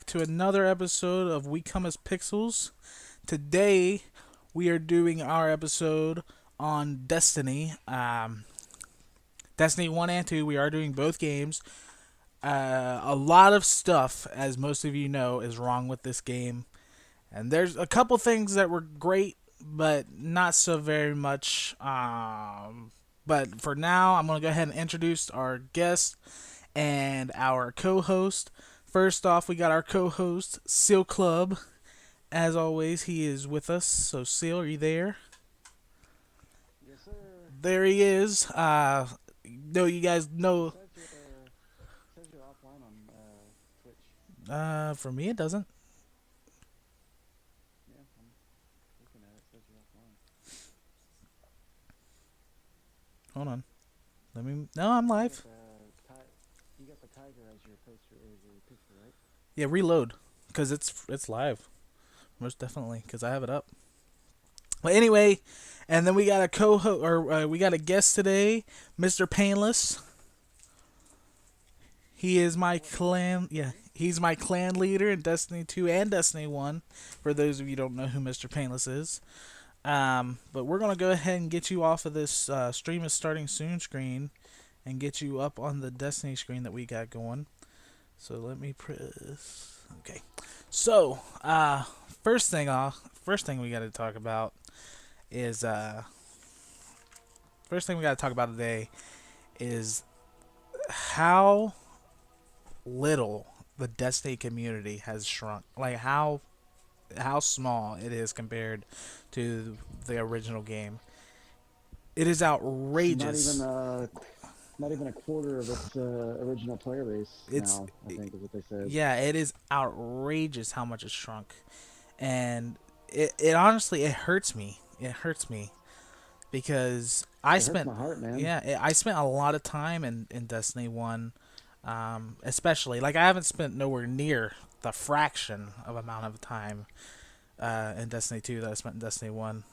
to another episode of We Come as Pixels. Today, we are doing our episode on Destiny. Destiny 1 and 2, we are doing both games. A lot of stuff, as most of you know, is wrong with this game. And there's a couple things that were great, but not so very much. But for now, I'm going to go ahead and introduce our guest and our co-host. First off, we got our co-host, Seal Club. As always, he is with us. So, Seal, are you there? Yes, sir. There he is. No, you guys know. Says you're offline on Twitch. For me, it doesn't. Yeah, I'm looking at it. Says you're offline. Hold on. Let me. No, I'm You live. got you got the tiger as your poster as your picture, right? Yeah, reload, cause it's live. Most definitely, cause I have it up. But anyway, and then we got a co-host, or we got a guest today, Mr. Painless. He is my What's up? clan. Yeah, he's my clan leader in Destiny 2 and Destiny 1. For those of you who don't know who Mr. Painless is. But we're gonna go ahead and get you off of this stream is starting soon screen, and get you up on the Destiny screen that we got going. So let me press. Okay. So first thing we got to talk about is first thing we got to talk about today is how little the Destiny community has shrunk. Like how small it is compared to the original game. It is It's not even outrageous. not even a quarter of its original player base It's now. I think is what they said. Yeah, it is outrageous how much it's shrunk, and it honestly it hurts me. It hurts me because I It hurts spent my heart, man. I spent a lot of time in Destiny 1, especially like I haven't spent nowhere near the fraction of amount of time in Destiny 2 that I spent in Destiny 1.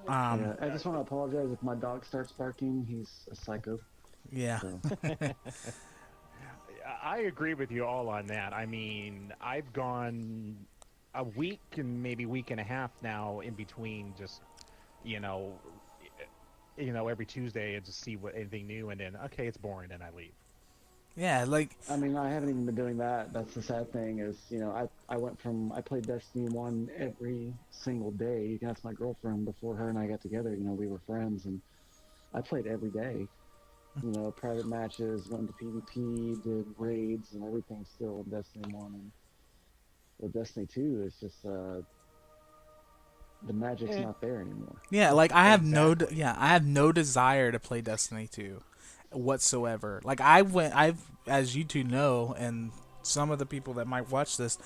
Yeah, I just want to apologize if my dog starts barking. He's a psycho. Yeah. So I agree with you all on that. I mean, I've gone a week and maybe week and a half now in between just, you know, every Tuesday and just see what anything new and then okay, it's boring and I leave. Yeah, like I mean, I haven't even been doing that. That's the sad thing is, I went from I played Destiny 1 every single day. You can ask my girlfriend before her and I got together. We were friends, and I played every day. Private matches, went to PvP, did raids and everything still in Destiny 1. And with Destiny 2, it's just the magic's Eh, not there anymore. yeah, like I have exactly. I have no desire to play Destiny 2 whatsoever. Like I've as you two know, and some of the people that might watch this,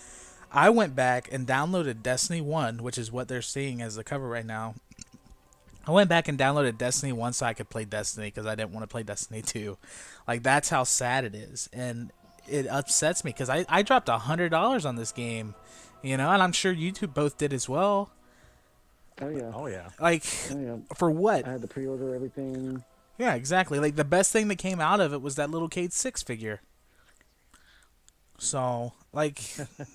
I went back and downloaded Destiny 1, which is what they're seeing as the cover right now. I went back and downloaded Destiny 1 so I could play Destiny because I didn't want to play Destiny 2. Like that's how sad it is, and it upsets me because I dropped $100 on this game, and I'm sure you two both did as well. Oh yeah, Oh yeah. Like, oh yeah. for what? I had to pre-order everything. Yeah, exactly. Like the best thing that came out of it was that little Cade Six figure. So, like,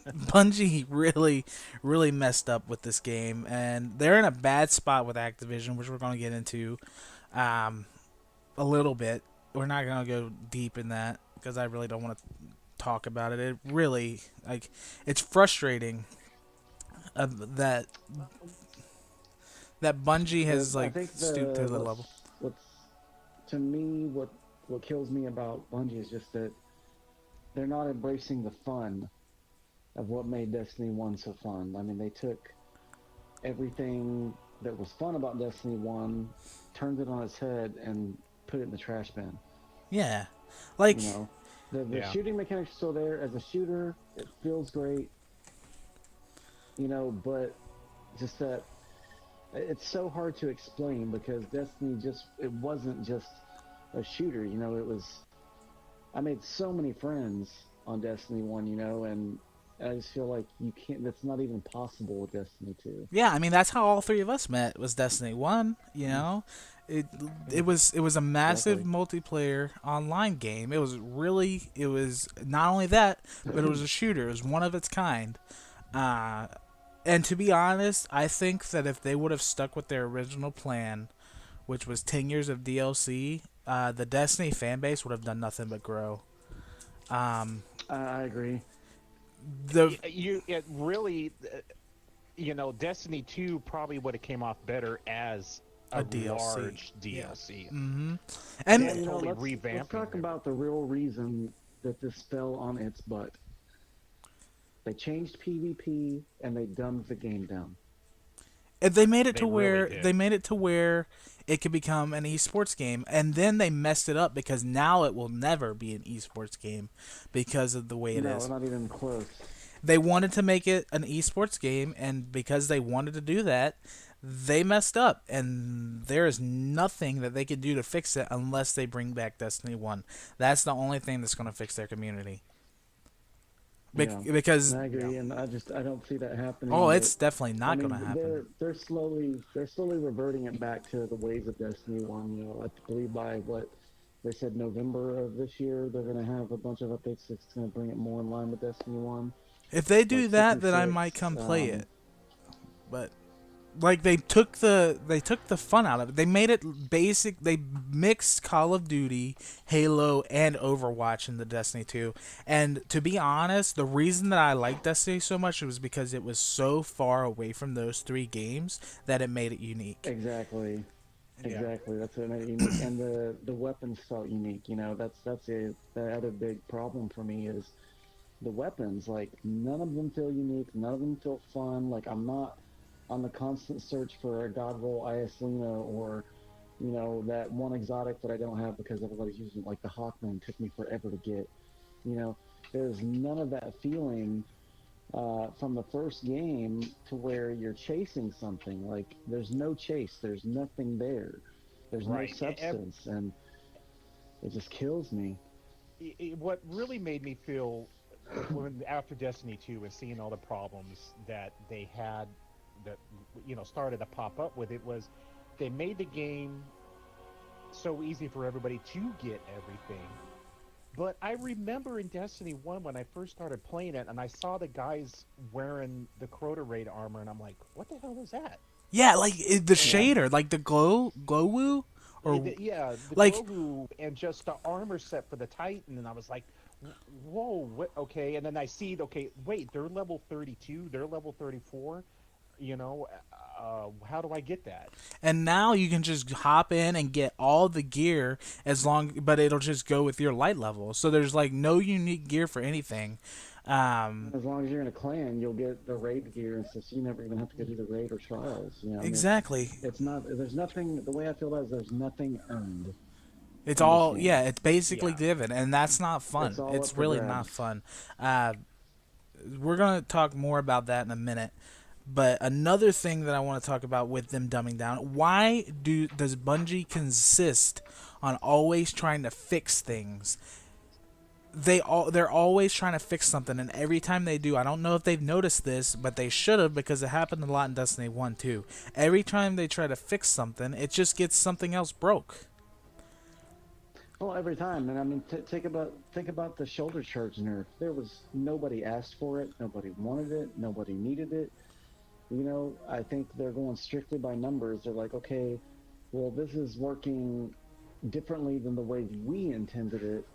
Bungie really, really messed up with this game, and they're in a bad spot with Activision, which we're going to get into um, a little bit. We're not going to go deep in that because I really don't want to talk about it. It really, like, it's frustrating that Bungie has I like think stooped to the the level. what's to me what kills me about Bungie is just that they're not embracing the fun of what made Destiny 1 so fun. I mean, they took everything that was fun about Destiny 1, turned it on its head, and put it in the trash bin. Yeah, like, You know, the Yeah. shooting mechanics are still there. As a shooter, it feels great, but just that it's so hard to explain because Destiny it wasn't just a shooter, it was I made so many friends on Destiny 1, and I just feel like you can't. That's not even possible with Destiny 2. Yeah, I mean that's how all three of us met was Destiny 1, you know. It it was a massive Exactly. multiplayer online game. It was not only that, but it was a shooter. It was one of its kind. Uh and to be honest, I think that if they would have stuck with their original plan, which was 10 years of DLC, the Destiny fan base would have done nothing but grow. Um I agree. the You it really, Destiny 2 probably would have came off better as a a DLC. large Yeah. DLC. Mhm. And Well, And totally let's revamping talk them. about the real reason that this fell on its butt. They changed PvP and they dumbed the game down. they made it They to really where did. it could become an esports game, and then they messed it up because now it will never be an esports game because of the way it No, is. not even close. They wanted to make it an esports game, and because they wanted to do that, they messed up, and there is nothing that they could do to fix it unless they bring back Destiny 1. That's the only thing that's going to fix their community. Yeah, Because I agree, and I don't see that oh, happening. it's definitely I not going mean, to happen. they're slowly reverting it back to the ways of Destiny 1. I believe by what they said November of this year, they're going to have a bunch of updates that's going to bring it more in line with Destiny 1, If they do like Season that, then I might 6. come play it. But like they took the fun out of it. They made it basic. They mixed Call of Duty, Halo, and Overwatch in the Destiny 2. And to be honest, the reason that I liked Destiny so much was because it was so far away from those three games that it made it unique. Exactly. Yeah. Exactly. That's what made it unique, and the weapons felt unique. The other big problem for me is the weapons. Like none of them feel unique. None of them feel fun. Like I'm not on the constant search for a God roll Iaslina or that one exotic that I don't have because everybody's using it. Like the Hawkman took me forever to get. You know, there's none of that feeling from the first game to where you're chasing something. Like there's no chase, there's nothing there, there's no Right. substance, and it just kills me. What really made me feel when after Destiny 2 and seeing all the problems that they had that started to pop up with it was they made the game so easy for everybody to get everything. But I remember in Destiny 1 when I first started playing it and I saw the guys wearing the Crota Raid armor and I'm like, what the hell is that? Yeah, like the And shader, like the glow woo, or yeah, the like Grogu and just the armor set for the Titan, and I was like, "Whoa, what, okay." And then I see, okay, wait, they're level 32, they're level 34. How do I get that? and now you can just hop in and get all the gear but it'll just go with your light level. So there's like no unique gear for anything. Um, As long as you're in a clan, you'll get the raid gear and stuff. So you never even have to go do the raid or trials. I mean, exactly. it's not. There's nothing. The way I feel about it is there's nothing earned It's in this all game. yeah. It's basically Yeah. given, and that's not It's fun. all up It's for really not grabs. fun. Uh, we're gonna talk more about that in a minute. But another thing that I want to talk about with them dumbing down, why does Bungie consist on always trying to fix things? They're always trying to fix something, and every time they do, I don't know if they've noticed this, but they should have because it happened a lot in Destiny 1 too. Every time they try to fix something, it just gets something else broke. Well, every time, and I mean, think about the shoulder charge nerf. There was nobody asked for it, nobody wanted it, nobody needed it. I think they're going strictly by numbers. They're like, okay, well, this is working differently than the way we intended it,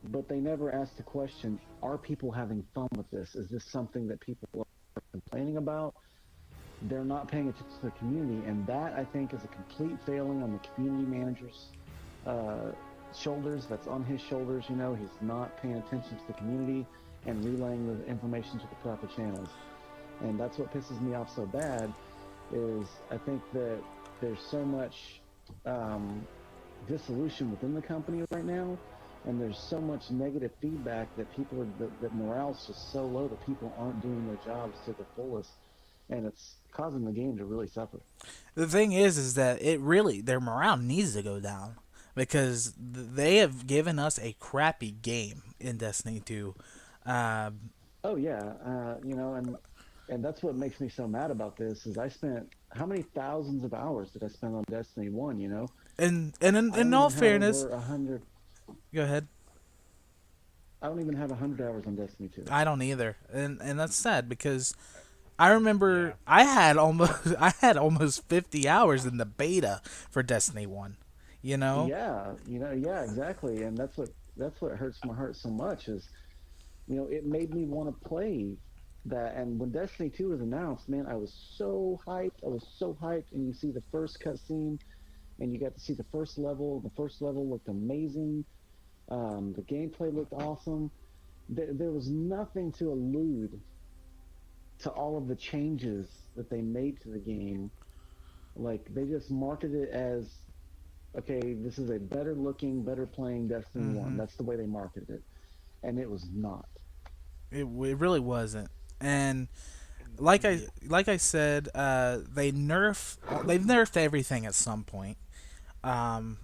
but they never asked the question: are people having fun with this? Is this something that people are complaining about? They're not paying attention to the community, and that I think is a complete failing on the community manager's uh, shoulders. That's on his shoulders. He's not paying attention to the community and relaying the information to the proper channels. And that's what pisses me off so bad. Is I think that there's so much dissolution within the company right now, and there's so much negative feedback that that morale's just so low that people aren't doing their jobs to the fullest, and it's causing the game to really suffer. The thing is that their morale needs to go down because they have given us a crappy game in Destiny 2. Um, Oh yeah, and that's what makes me so mad about this is I spent how many thousands of hours did I spend on Destiny One? And I in don't all even have fairness, over 100. go ahead. I don't even have 100 hours on Destiny Two. I don't either, and that's sad because I remember Yeah. I had almost 50 hours in the beta for Destiny One. You know, Yeah, yeah, exactly, and that's what hurts my heart so much is it made me want to play that. And when Destiny 2 was announced, man, I was so hyped. I was so hyped. And you see the first cutscene, and you got to see the first level. The first level looked amazing. The gameplay looked awesome. There was nothing to allude to all of the changes that they made to the game. Like, they just marketed it as, okay, this is a better looking, better playing Destiny 1. hmm That's the way they marketed it. And it was not. it really wasn't. And Yeah. like I said, they've nerfed everything at some point. Um,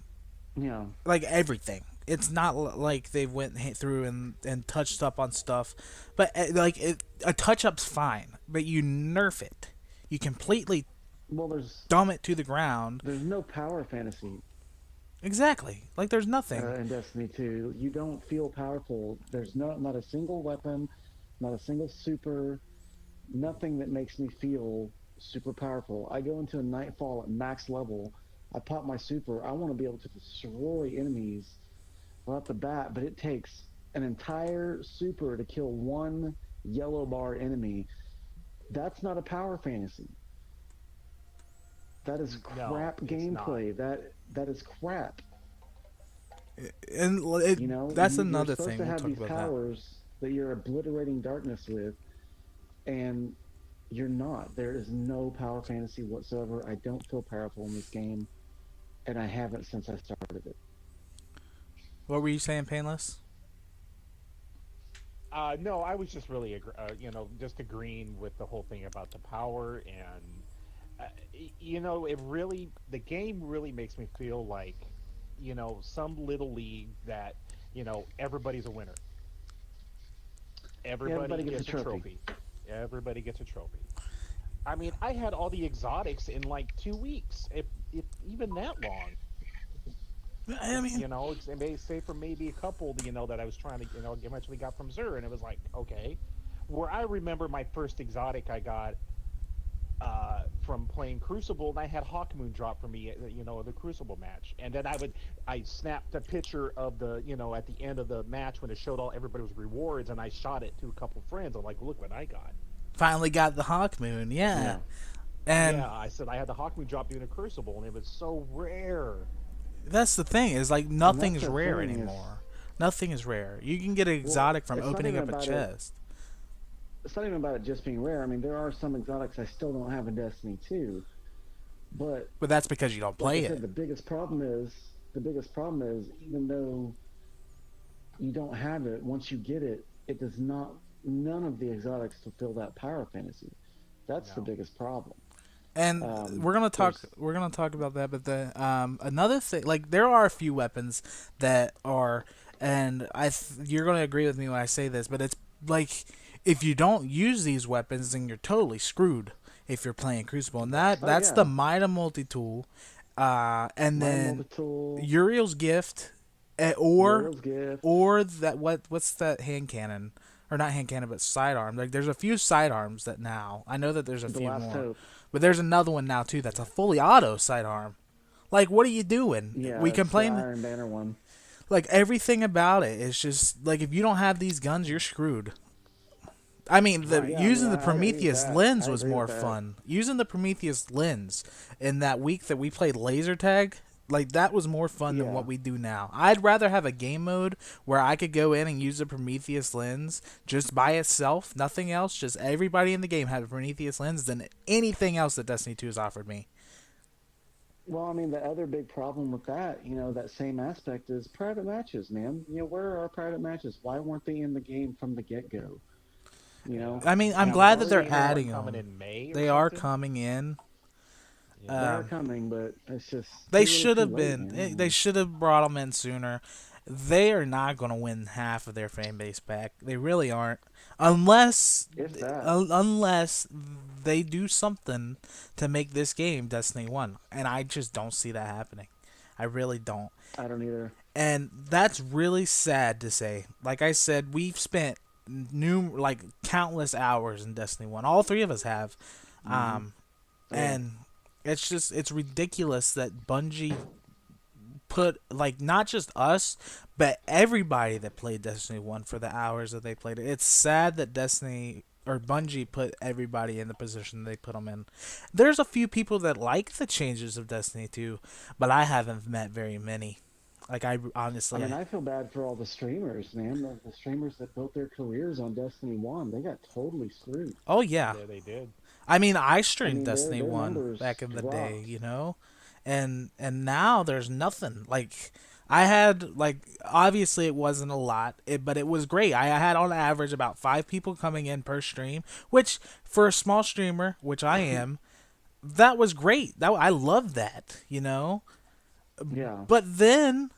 Yeah. like everything. It's not like they went through and touched up on stuff, but a touch up's fine. But you nerf it, you completely Well, there's dumb it to the ground. there's no power fantasy Exactly, like there's nothing. in Destiny 2. You don't feel powerful. There's not a single weapon, not a single super, nothing that makes me feel super powerful. I go into a nightfall at max level. I pop my super. I want to be able to destroy enemies right off the bat, but it takes an entire super to kill one yellow bar enemy. That's not a power fantasy. That is No, crap it's not. gameplay. That is crap. And that's You're another supposed thing. to We'll have talk these about that. powers that you're obliterating darkness with, and you're not. There is no power fantasy whatsoever. I don't feel powerful in this game, and I haven't since I started it. What were you saying, Painless? No, I was just really, just agreeing with the whole thing about the power and, the game really makes me feel like, some little league that, everybody's a winner. Yeah, Everybody everybody gets a gets a trophy. trophy. Everybody gets a trophy. I mean, I had all the exotics in like 2 weeks, if even that long. I mean, It may say for maybe a couple, that I was trying to, eventually got from Zur, and it was like, okay. Where I remember my first exotic I got from playing Crucible, and I had Hawkmoon drop for me, the Crucible match, and then I snapped a picture of the, at the end of the match when it showed all everybody's rewards, and I shot it to a couple friends. I'm like, look what I got. finally got the Hawk Moon. Yeah, Yeah. and Yeah, I said I had the Hawkmoon drop during a Crucible, and it was so rare. that's the thing is like And that's nothing's the rare thing is, anymore. Nothing is rare. You can get an well, exotic from it's not opening even up a about it. chest, It's not even about it just being rare. I mean, there are some exotics I still don't have in Destiny 2, but but that's because you don't like I play said, it. the biggest problem is even though you don't have it, once you get it, it does not. None of the exotics fulfill that power fantasy. That's the No. biggest problem. And Um, we're gonna talk. there's We're gonna talk about that. But the another thing, like there are a few weapons that are, and you're gonna agree with me when I say this, but it's like if you don't use these weapons, then you're totally screwed if you're playing Crucible. And oh that's the yeah, Mida multi tool, and Mighty then Multitool, Uriel's gift, or Uriel's gift, that what's that hand cannon. Or not hand cannon, but sidearm. Like there's a few sidearms that now I know that there's a the few Last more. Hope. But there's another one now too that's a fully auto sidearm. Like, what are you doing? Yeah, We it's the complain. Iron Banner one. Like everything about it is just like if you don't have these guns, you're screwed. I mean, the Right. Yeah, I mean, using the I agree with Prometheus that. lens I was agree with more that. fun. Using the Prometheus lens in that week that we played laser tag, like that was more fun than what Yeah. we do now. I'd rather have a game mode where I could go in and use the Prometheus lens just by itself, nothing else, just everybody in the game had a Prometheus lens than anything else that Destiny 2 has offered me. Well, I mean, the other big problem with that, that same aspect is private matches, man. Where are our private matches? Why weren't they in the game from the get-go? You Yeah. know, I mean, I'm Now, glad that weren't they're they adding coming them. in May or They are something? coming in. Yeah. they are Um, coming, but it's just They too little, should too have late, been. man. They should have brought them in sooner. they are not going to win half of their fan base back. They really aren't, unless If that. unless they do something to make this game Destiny 1, and I just don't see that happening. I really don't. I don't either. And that's really sad to say. Like I said, we've spent countless hours in Destiny 1. All three of us have. Um and it's ridiculous that Bungie put, like, not just us, but everybody that played Destiny 1 for the hours that they played it. It's sad that Destiny or Bungie put everybody in the position they put them in. There's a few people that like the changes of Destiny 2, but I haven't met very many. Like, I honestly, I mean, I feel bad for all the streamers, man. The streamers that built their careers on Destiny 1, they got totally screwed. oh yeah. Yeah, they did. I mean, I I streamed mean, Destiny their 1 numbers back in the day, dropped. you know? And now there's nothing. Like, I had, like, obviously it wasn't a lot, but it was great. I had on average about 5 people coming in per stream, which for a small streamer, which I am, that was great. I love that, you know? Yeah. But then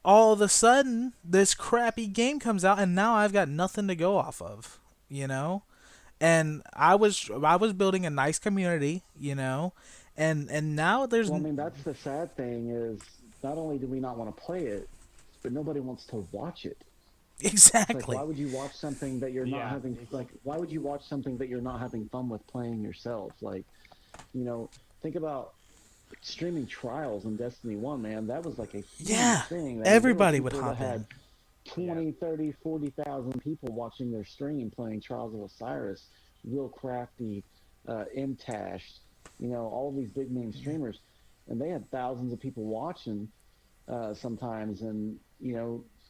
all of a sudden this crappy game comes out and now I've got nothing to go off of, you know? And I was building a nice community, you know? And now there's Well, I mean, that's the sad thing is not only do we not want to play it, but nobody wants to watch it. It's like, exactly. why would you watch something that you're not Yeah. having, like, why would you watch something that you're not having fun with playing yourself? Like, think about streaming trials in Destiny 1, man. That was like a huge Yeah. thing. I mean, Everybody would people that hop had in. 20, 30, 40,000 people watching their stream playing Trials of Osiris, Real Crafty, MTash, all of these big name streamers. And they had thousands of people watching sometimes. And,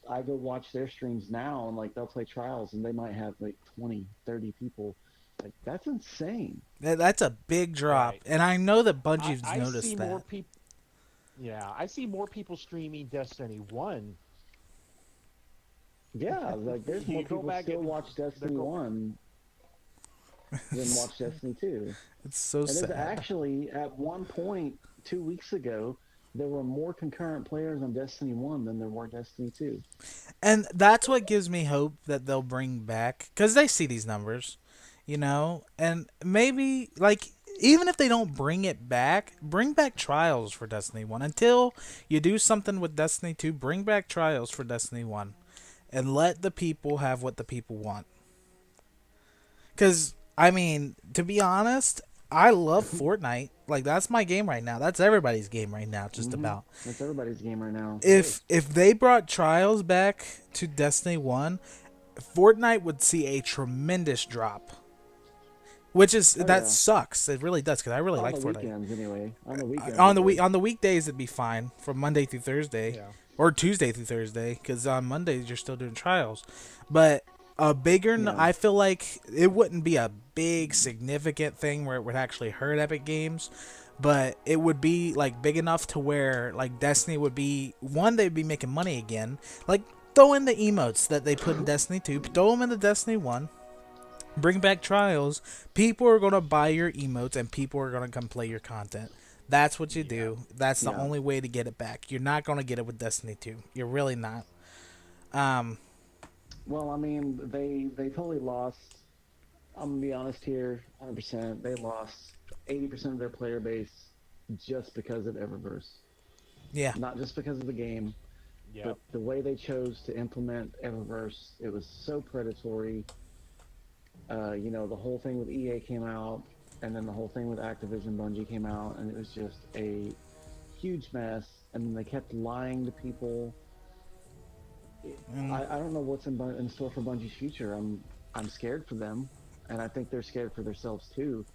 I go watch their streams now and, like, they'll play Trials and they might have like 20, 30 people. Like, that's insane. That's a big drop. Right. And I know that I, Bungie's I noticed see that. more people. Yeah, I see more people streaming Destiny 1. Yeah, like, there's more You go people back still and- watch Destiny 1 than watch Destiny 2. It's so And there's sad. actually, at one point 2 weeks ago, there were more concurrent players on Destiny 1 than there were Destiny 2. And that's what gives me hope that they'll bring back, because they see these numbers, you know? And maybe, like, even if they don't bring back Trials for Destiny 1. Until you do something with Destiny 2, bring back Trials for Destiny 1. And let the people have what the people want. Because, I mean, to be honest, I love Fortnite. Like, that's my game right now. That's everybody's game right now, just about. That's everybody's game right now. If they brought Trials back to Destiny 1, Fortnite would see a tremendous drop. Which is that yeah. sucks. It really does, because I really On like the Fortnite. weekends, anyway. On the weekends. On the weekdays it'd be fine from Monday through Thursday, Yeah. or Tuesday through Thursday, because on Mondays you're still doing Trials. But a bigger, Yeah. I feel like it wouldn't be a big significant thing where it would actually hurt Epic Games, but it would be like big enough to where, like, Destiny would be one, they'd be making money again. Like, throw in the emotes that they put in Destiny 2, throw them into Destiny 1. Bring back Trials. People are gonna buy your emotes and people are gonna come play your content. That's what you do. That's the Yeah. only way to get it back. You're not gonna get it with Destiny 2. You're really not. Um, Well, I mean, they totally lost. I'm going to be honest here, 100%. They lost 80% of their player base just because of Eververse. yeah. Not just because of the game, Yeah. but the way they chose to implement Eververse, it was so predatory. The whole thing with EA came out, and then the whole thing with Activision Bungie came out, and it was just a huge mess. And then they kept lying to people. I don't know what's in store for Bungie's future. I'm scared for them, and I think they're scared for themselves too.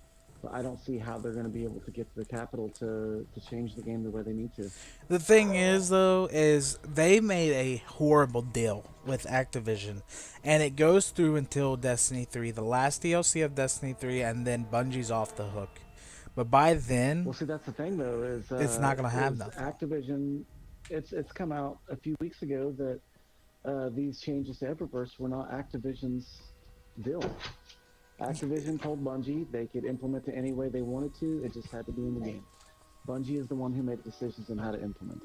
But I don't see how they're going to be able to get to the capital to change the game the way they need to. The thing is, though, is they made a horrible deal with Activision, and it goes through until Destiny 3, the last DLC of Destiny 3, and then Bungie's off the hook. But by then, Well, see, that's the thing though, is It's not gonna have is nothing. Activision. It's come out a few weeks ago that these changes to Eververse were not Activision's deal. Activision told Bungie they could implement it any way they wanted to. It just had to be in the game. Bungie is the one who made decisions on how to implement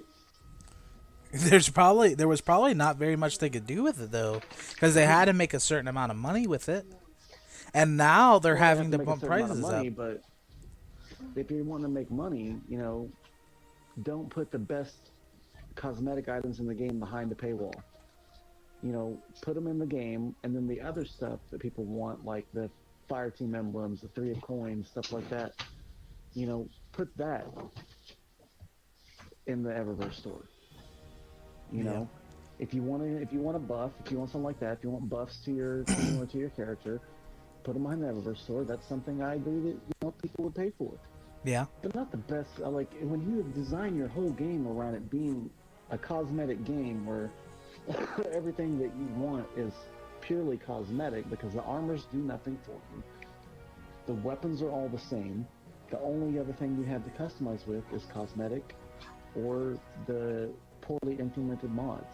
it. there was probably not very much they could do with it though, because they had to make a certain amount of money with it, and now they're Well, they have having to to make a bump certain amount of prices up. money, but if you want to make money, don't put the best cosmetic items in the game behind the paywall. Put them in the game, and then the other stuff that people want, like the fire team emblems, the three of coins, stuff like that. Put that in the Eververse store. You Yeah. know, if you want a buff, if you want something like that, if you want buffs to your to your character, put them behind the Eververse store. That's something I agree that people would pay for. Yeah. But not the best. Like when you design your whole game around it being a cosmetic game where everything that you want is purely cosmetic because the armors do nothing for you. The weapons are all the same. The only other thing you have to customize with is cosmetic or the poorly implemented mods.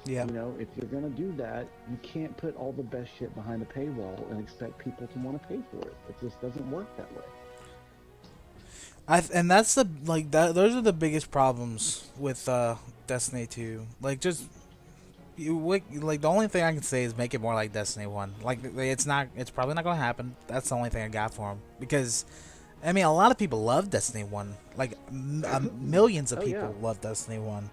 Yeah. If you're gonna do that, you can't put all the best shit behind a paywall and expect people to want to pay for it. It just doesn't work that way. And that's the like that. Those are the biggest problems with Destiny 2. Like just like the only thing I can say is make it more like Destiny 1. Like it's not. It's probably not gonna happen. That's the only thing I got for him because. I mean, a lot of people love Destiny 1. Like, millions of Oh yeah, people love Destiny 1.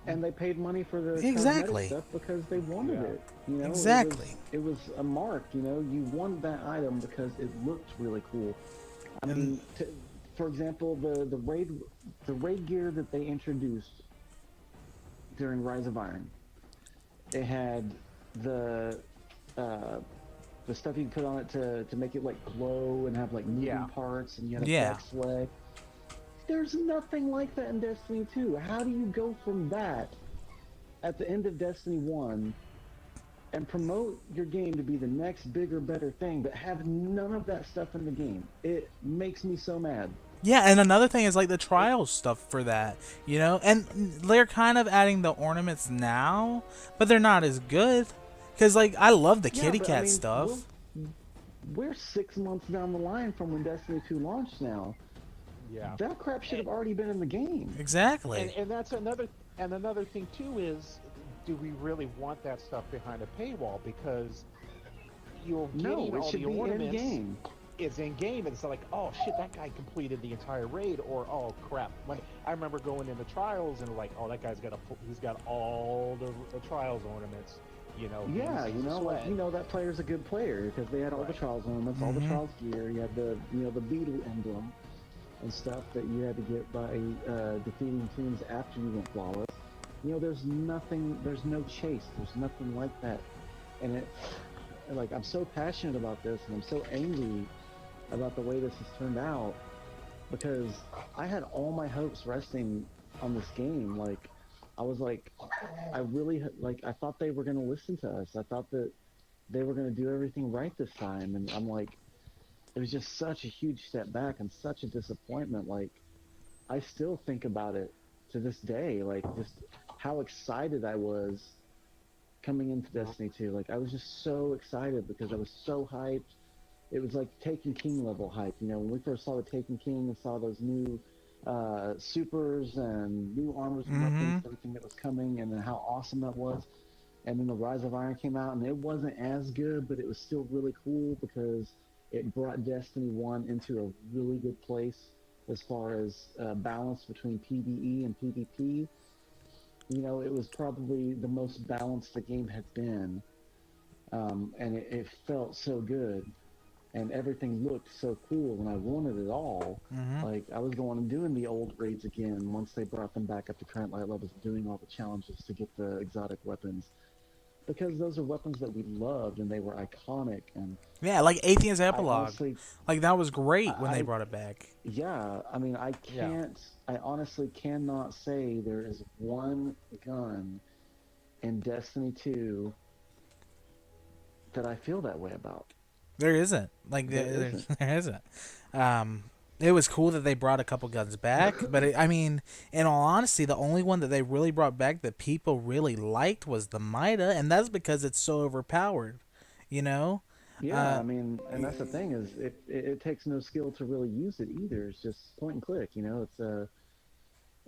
and they paid money for the cosmetic Exactly. stuff because they wanted Yeah. it. Exactly. It was a mark. You wanted that item because it looked really cool. I And mean, for example, the raid gear that they introduced during Rise of Iron, it had the uh, the stuff you can put on it to make it like glow and have like moving Yeah. parts, and you had a yeah. flex leg. There's nothing like that in Destiny 2. How do you go from that at the end of Destiny 1 and promote your game to be the next bigger, better thing, but have none of that stuff in the game? It makes me so mad. Yeah, and another thing is like the trials stuff for that, and they're kind of adding the ornaments now, but they're not as good. Cause like I love the Yeah, kitty but I cat mean, stuff. we're 6 months down the line from when Destiny 2 launched now. Yeah. That crap should have already been in the game. Exactly. And that's another thing too is, do we really want that stuff behind a paywall? Because you're No, getting it all should the be in ornaments. game. It's in game, and it's like, oh shit, that guy completed the entire raid, or oh crap. When I remember going into trials and like, oh, that guy's he's got all the trials ornaments. Yeah, he's a sweat. that player's a good player because they had all the Right. trials ornaments, all the trials gear. You had the beetle emblem and stuff that you had to get by defeating teams after you went flawless. There's nothing, there's no chase, there's nothing like that, and like I'm so passionate about this, and I'm so angry about the way this has turned out because I had all my hopes resting on this game. Like, I was like, I really like. I thought they were going to listen to us. I thought that they were going to do everything right this time, and I'm like, it was just such a huge step back and such a disappointment. Like, I still think about it to this day. Like, just how excited I was coming into Destiny 2. Like, I was just so excited because I was so hyped. It was like Taken King level hype. When we first saw the Taken King and saw those new supers and new armors and weapons, everything that was coming, and then how awesome that was. And then the Rise of Iron came out, and it wasn't as good, but it was still really cool because it brought Destiny 1 into a really good place as far as balance between PvE and PvP. It was probably the most balanced the game had been, and it felt so good. And everything looked so cool, and I wanted it all. Like, I was going and doing the old raids again once they brought them back up to current light levels, doing all the challenges to get the exotic weapons. Because those are weapons that we loved, and they were iconic, and Yeah, like Atheist I Epilogue. honestly, Like that was great when they I, brought it back. yeah, I mean, Yeah. I honestly cannot say there is one gun in Destiny 2 that I feel that way about. There isn't. Like There there, isn't. there isn't. It was cool that they brought a couple guns back, but I mean, in all honesty, the only one that they really brought back that people really liked was the Mida, and that's because it's so overpowered. You know? Yeah, Uh, I mean, and that's the thing is it takes no skill to really use it either. It's just point and click.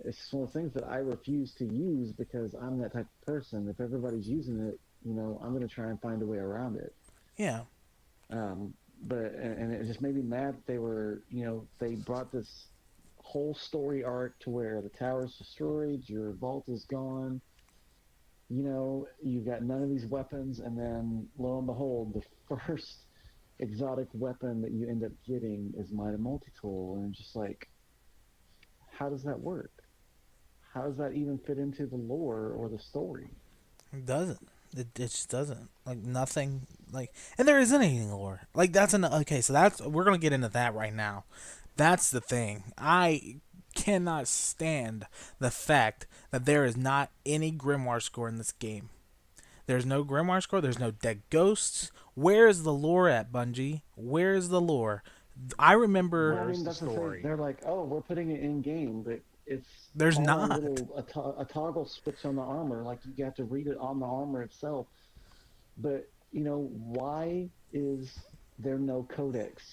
it's just one of the things that I refuse to use because I'm that type of person. If everybody's using it, I'm going to try and find a way around it. Yeah. Um, and it just made me mad that they were, they brought this whole story arc to where the tower's destroyed, your vault is gone, you've got none of these weapons, and then lo and behold, the first exotic weapon that you end up getting is Might Multi-Tool, and just like, how does that work? How does that even fit into the lore or the story? It doesn't. It just doesn't. Like nothing. Like, and there isn't anything lore. Like that's an okay. So that's we're gonna get into that right now. That's the thing. I cannot stand the fact that there is not any Grimoire score in this game. There's no Grimoire score. There's no dead ghosts. Where is the lore at, Bungie? Where is the lore? I remember. Well, I Where's mean, the that's the thing. story? They're like, oh, we're putting it in game, but it's There's on a not. little a toggle switch on the armor. Like you have to read it on the armor itself. But why is there no codex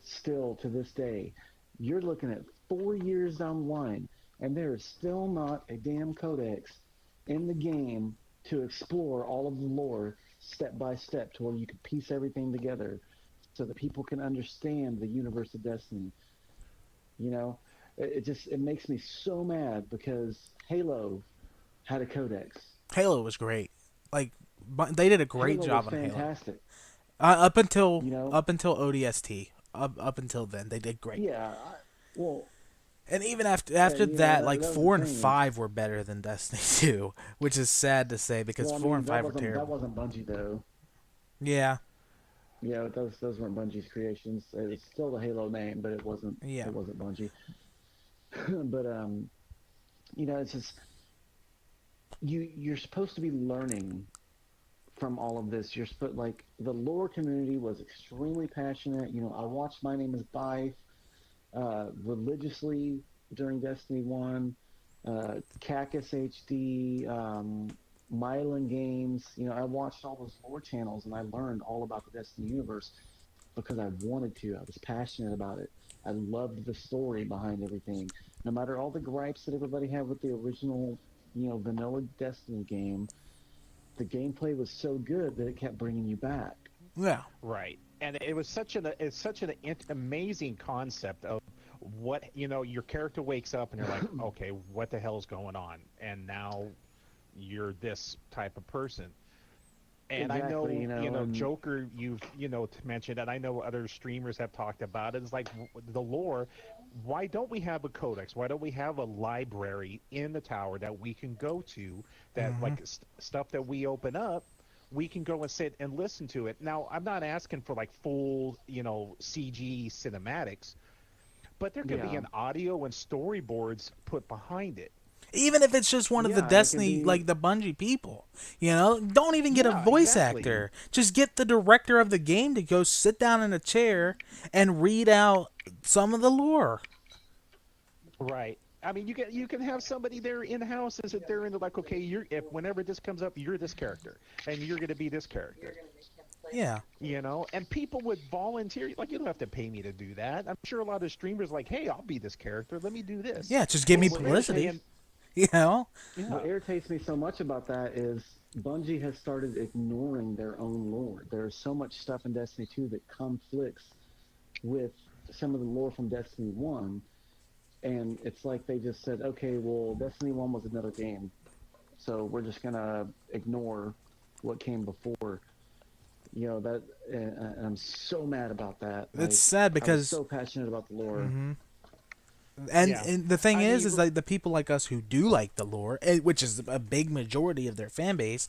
still to this day? You're looking at 4 years down the line, and there is still not a damn codex in the game to explore all of the lore step by step to where you can piece everything together so that people can understand the universe of Destiny. It makes me so mad because Halo had a codex. Halo was great. Like, they did a great Halo was job on Halo. fantastic. Up until You know, ODST. Up until then, they did great. yeah. Well, And even after yeah, that, that, like that was the 4 and thing. 5 were better than Destiny 2, which is sad to say because Well, I 4 mean, and 5 were terrible. that wasn't Bungie though. Yeah, Yeah, those weren't Bungie's creations. It's still the Halo name, but yeah. it wasn't Bungie. But it's just you're supposed to be learning from all of this. Like the lore community was extremely passionate. I watched My Name Is Bife religiously during Destiny 1, Cactus HD, Mylan Games. I watched all those lore channels and I learned all about the Destiny universe because I wanted to. I was passionate about it. I loved the story behind everything. No matter all the gripes that everybody had with the original, vanilla Destiny game, the gameplay was so good that it kept bringing you back. Yeah. Right. And it was such an amazing concept of what your character wakes up and you're like, okay, what the hell's going on? And now you're this type of person. And I know, Exactly, Joker, you've, mentioned, and I know other streamers have talked about it. It's like the lore. Why don't we have a codex? Why don't we have a library in the tower that we can go to that, like, stuff that we open up, we can go and sit and listen to it. Now, I'm not asking for, like, full, CG cinematics, but there could be Yeah. an audio and storyboards put behind it. Even if it's just one of the Yeah, it can Destiny, be. like the Bungie people, don't even get a Yeah, voice exactly. actor. Just get the director of the game to go sit down in a chair and read out some of the lore. Right. I mean, you can have somebody there in house and sit there and they're like, okay, if whenever this comes up, you're this character, and you're going to be this character. Yeah. And people would volunteer. Like, you don't have to pay me to do that. I'm sure a lot of streamers like, hey, I'll be this character. Let me do this. Yeah, just give me Well, publicity. And, Yeah. What irritates me so much about that is Bungie has started ignoring their own lore. There's so much stuff in Destiny 2 that conflicts with some of the lore from Destiny 1, and it's like they just said, okay, well, Destiny 1 was another game, so we're just gonna ignore what came before. That, and I'm so mad about that. It's sad I was because so passionate about the lore. And, Yeah. and the thing I is mean, like the people like us who do like the lore, which is a big majority of their fan base,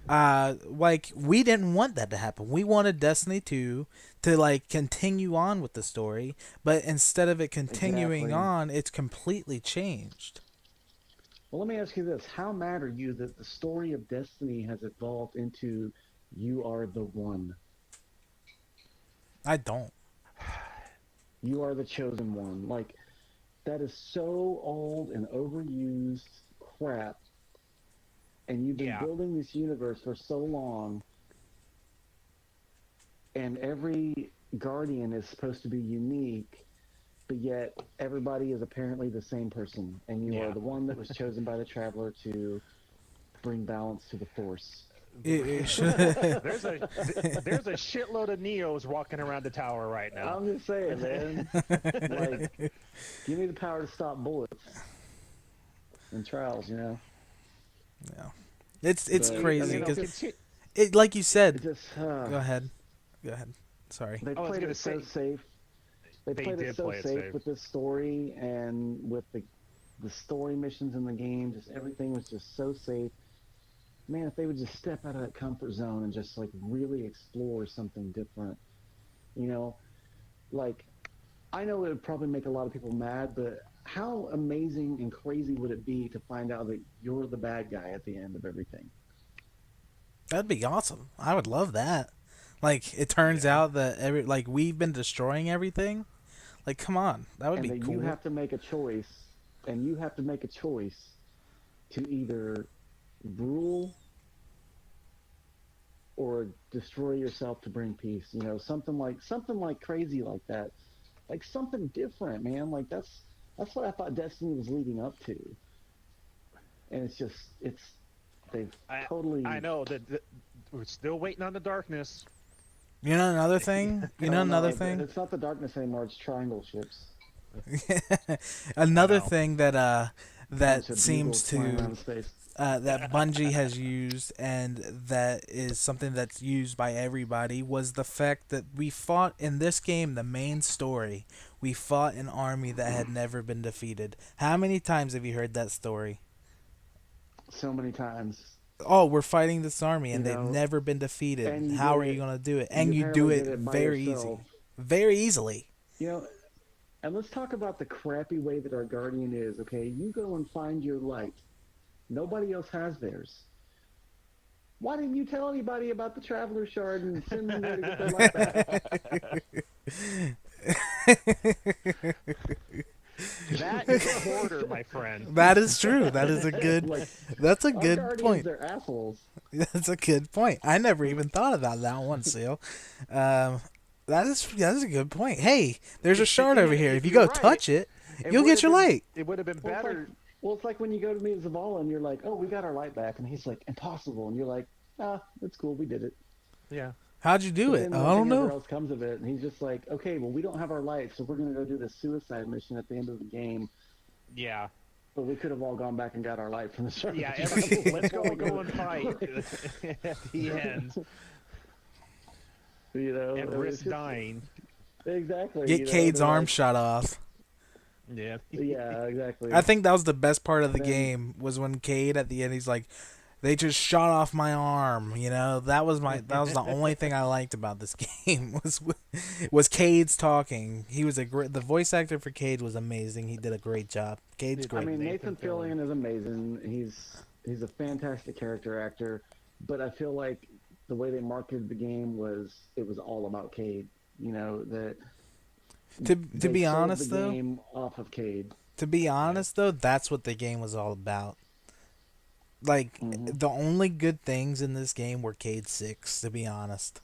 like we didn't want that to happen. We wanted Destiny 2 to like continue on with the story, but instead of it continuing Exactly. on, it's completely changed. Well, let me ask you this. How mad are you that the story of Destiny has evolved into you are the one? I don't. You are the chosen one. Like, that is so old and overused crap. And you've been Yeah. building this universe for so long. And every Guardian is supposed to be unique. but yet everybody is apparently the same person, and you are Yeah. the one that was chosen by the Traveler to bring balance to the Force. It There's a shitload of Neos walking around the tower right now. I'm just saying, man. Like, give me the power to stop bullets and trials, you know. yeah. It's But, crazy you know, because it, like you It said. just Go ahead. Go ahead. Sorry. they I was played gonna it so say, safe. They played it did so play it safe safe. with this story and with the story missions in the game. Just everything was just so safe. Man, if they would just step out of that comfort zone and just like really explore something different, you know, like I know it would probably make a lot of people mad, but how amazing and crazy would it be to find out that you're the bad guy at the end of everything? That'd be awesome. I would love that. Like it turns Yeah. out that like we've been destroying everything. Like come on, that would And be that cool. you have to make a choice, and you have to make a choice to either rule or destroy yourself to bring peace. You know, something like crazy like that, like something different, man. Like that's what I thought Destiny was leading up to, and it's just they've totally. I know that we're still waiting on the darkness. You know another thing. You know Oh, no, another thing. It's not the darkness anymore. It's triangle ships. Another know. thing that that Bunch of seems bugles flying to around space. that Bungie has used, and that is something that's used by everybody, was the fact that we fought in this game, the main story. We fought an army that had never been defeated. How many times have you heard that story? So many times. Oh, we're fighting this army and You they've know, never been defeated. and you How did are you it- going to do it? you And you do apparently it did it by very yourself. easy. Very easily. You know, and let's talk about the crappy way that our guardian is. Okay, you go and find your light. Nobody else has theirs. Why didn't you tell anybody about the Traveler Shard and send them there to get their light back? That is a hoarder, my friend. That is true. That is a good Like, that's a our good guardians point. are assholes. That's a good point. I never even thought about that one, Seal. That is a good point. Hey, there's a shard over here. If you You're go right. touch it, It you'll would get have your been- light. It would have been Well, it's better. like when you go to meet Zavala and you're like, oh, we got our light back. And he's like, impossible. And you're like, it's cool. We did it. Yeah. How'd you do But it? then I don't nothing ever know. else comes of it. And he's just like, okay, well, we don't have our light, so we're going to go do this suicide mission at the end of the game. Yeah. But we could have all gone back and got our light from the shard. Yeah. Let's go and fight at the end You know, and it's risk just- dying. Exactly. Get you know, Cade's they're arm like- shot off. Yeah. Yeah, exactly. I think that was the best part of the Then- game, was when Cade at the end, he's like, they just shot off my arm. You know, that was the only thing I liked about this game was Cade's talking. He was the voice actor for Cade was amazing. He did a great job. Cade's I great. mean, Nathan Nathan Fillion is amazing. He's a fantastic character actor, but I feel like the way they marketed the game was all about Cade. You know that. To they be sold honest the though, game off of Cade. To be honest though, that's what the game was all about. Like Mhm. the only good things in this game were Cade 6, to be honest.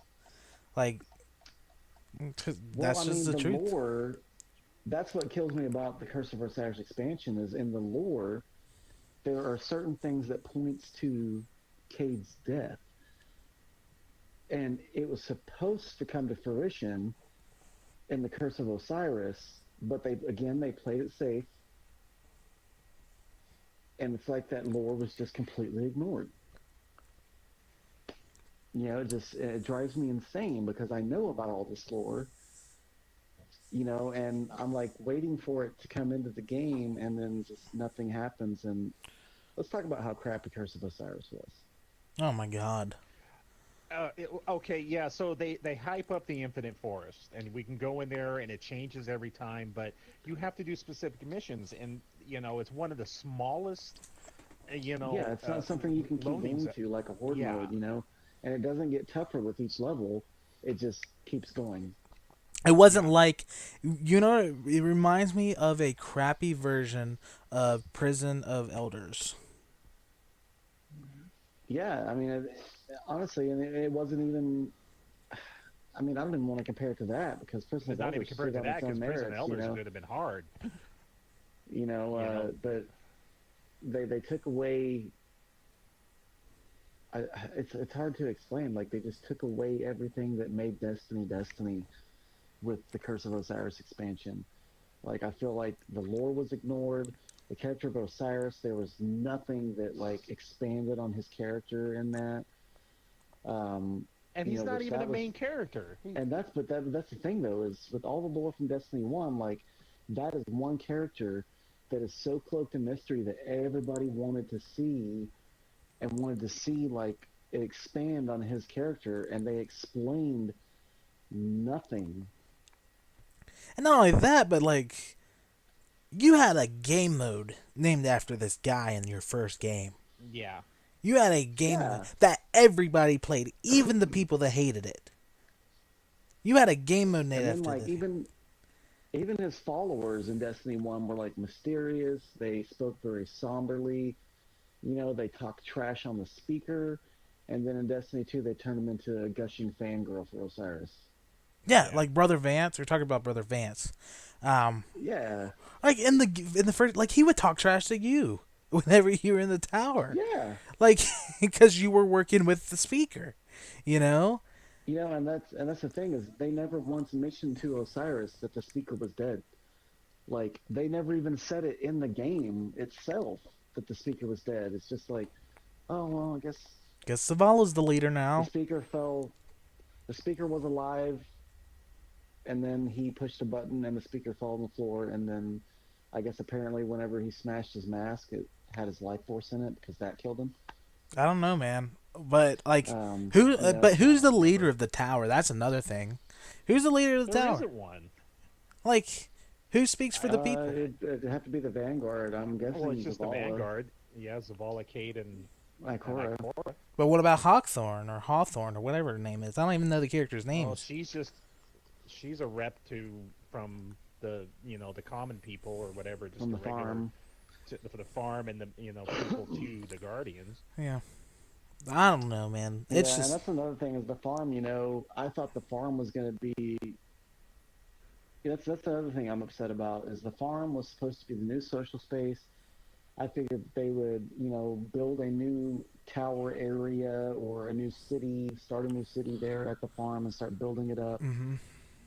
Like that's just the truth. Lore, that's what kills me about the Curse of Osiris expansion is in the lore, there are certain things that points to Cade's death. And it was supposed to come to fruition in the Curse of Osiris, but they played it safe. And it's like that lore was just completely ignored. You know, it drives me insane because I know about all this lore, you know, and I'm like waiting for it to come into the game, and then just nothing happens. And let's talk about how crappy Curse of Osiris was. Oh my god. Okay, yeah. So they hype up the Infinite Forest, and we can go in there, and it changes every time. But you have to do specific missions, and you know it's one of the smallest. You know, Yeah, it's not something you can keep loadings. going to like a horde Yeah. mode, you know, and it doesn't get tougher with each level. It just keeps going. It wasn't like, you know, it reminds me of a crappy version of Prison of Elders. Yeah, I mean, honestly, and it wasn't even. I mean, I don't even want to compare it to that because Prison It's of not even Elders compared stood to on that its because own Prison merits, Elders would have been hard. You know, but they took away. It's hard to explain. Like they just took away everything that made Destiny Destiny with the Curse of Osiris expansion. Like I feel like the lore was ignored. The character of Osiris, there was nothing that like expanded on his character in that. Um, and you he's know, not which even a that was, main character. and that's the thing though is with all the lore from Destiny One, like that is one character that is so cloaked in mystery that everybody wanted to see and wanted to see like it expand on his character, and they explained nothing. And not only that, but like you had a game mode named after this guy in your first game. Yeah. You had a game mode Yeah, that everybody played, even the people that hated it. You had a game mode named and then after like this. even his followers in Destiny One were like mysterious. They spoke very somberly. You know, they talked trash on the speaker, and then in Destiny 2, they turned him into a gushing fangirl for Osiris. Yeah, Yeah. like Brother Vance. We're talking about Brother Vance. Um, Yeah, like in the first, like he would talk trash to you whenever you were in the tower, yeah. like because you were working with the speaker, you know. You know, and that's the thing is they never once mentioned to Osiris that the speaker was dead. Like they never even said it in the game itself that the speaker was dead. It's just like, oh well, I guess Guess Zavala's the leader the now. speaker fell. The speaker was alive, and then he pushed a button, and the speaker fell on the floor, and then I guess apparently whenever he smashed his mask, it had his life force in it because that killed him. I don't know, man. But like, You know, But who's the leader of the tower? That's another thing. Who's the leader of the There tower? isn't one. Like, who speaks for the people? it'd have to be the Vanguard. I'm guessing Well, it's just the Zavala, Vanguard. Yeah, Zavala, Kate, and Ikora. Ikora. But what about Hawthorne or Hawthorne or whatever her name is? I don't even know the characters' Well, names. she's a rep from the the common people or whatever, just From a the regular farm. for the farm and the people to the Guardians. Yeah, I don't know, man. Yeah, It's and just that's another thing is the farm. You know, I thought the farm was going to be. That's the other thing I'm upset about is the farm was supposed to be the new social space. I figured they would, build a new tower area or a new city, start a new city there at the farm and start building it up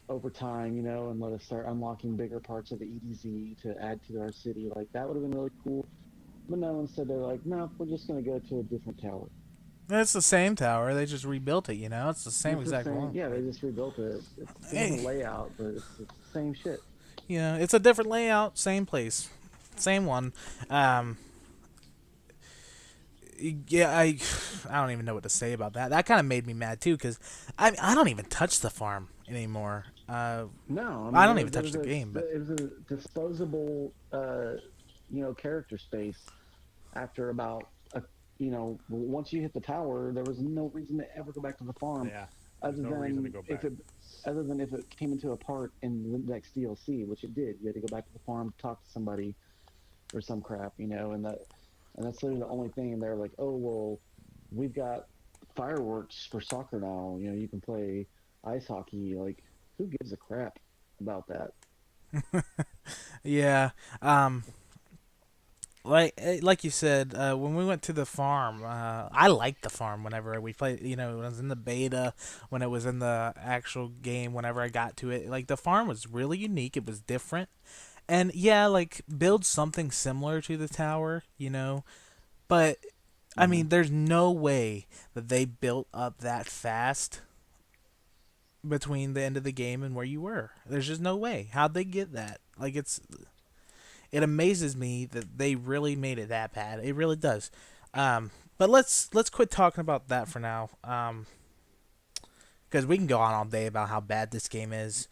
over time, and let us start unlocking bigger parts of the EDZ to add to our city. Like that would have been really cool. But no, instead they're like, no, we're just going to go to a different tower. it's the same tower. They just rebuilt it. It's the same It's the exact same, one. yeah, they just rebuilt it. It's a Hey. different layout, but it's the same shit. It's a different layout, same place, same one. Yeah, I don't even know what to say about that. That kind of made me mad too, because I don't even touch the farm anymore. No, I don't it even touch was the game, but it was a disposable, character space. After about once you hit the tower, there was no reason to ever go back to the farm. Yeah, other there's no than reason to go back. other than if it came into a part in the next DLC, which it did. You had to go back to the farm to talk to somebody or some crap, and that's literally the only thing. And they're like, oh well, we've got fireworks for soccer now. You can play ice hockey. Like, who gives a crap about that? yeah. Like you said, when we went to the farm, I liked the farm whenever we played. When it was in the beta, when it was in the actual game, whenever I got to it, like the farm was really unique. It was different, and yeah, like build something similar to the tower, But I mean, there's no way that they built up that fast between the end of the game and where you were. There's just no way. How'd they get that? Like it amazes me that they really made it that bad. It really does. But let's quit talking about that for now. Because we can go on all day about how bad this game is,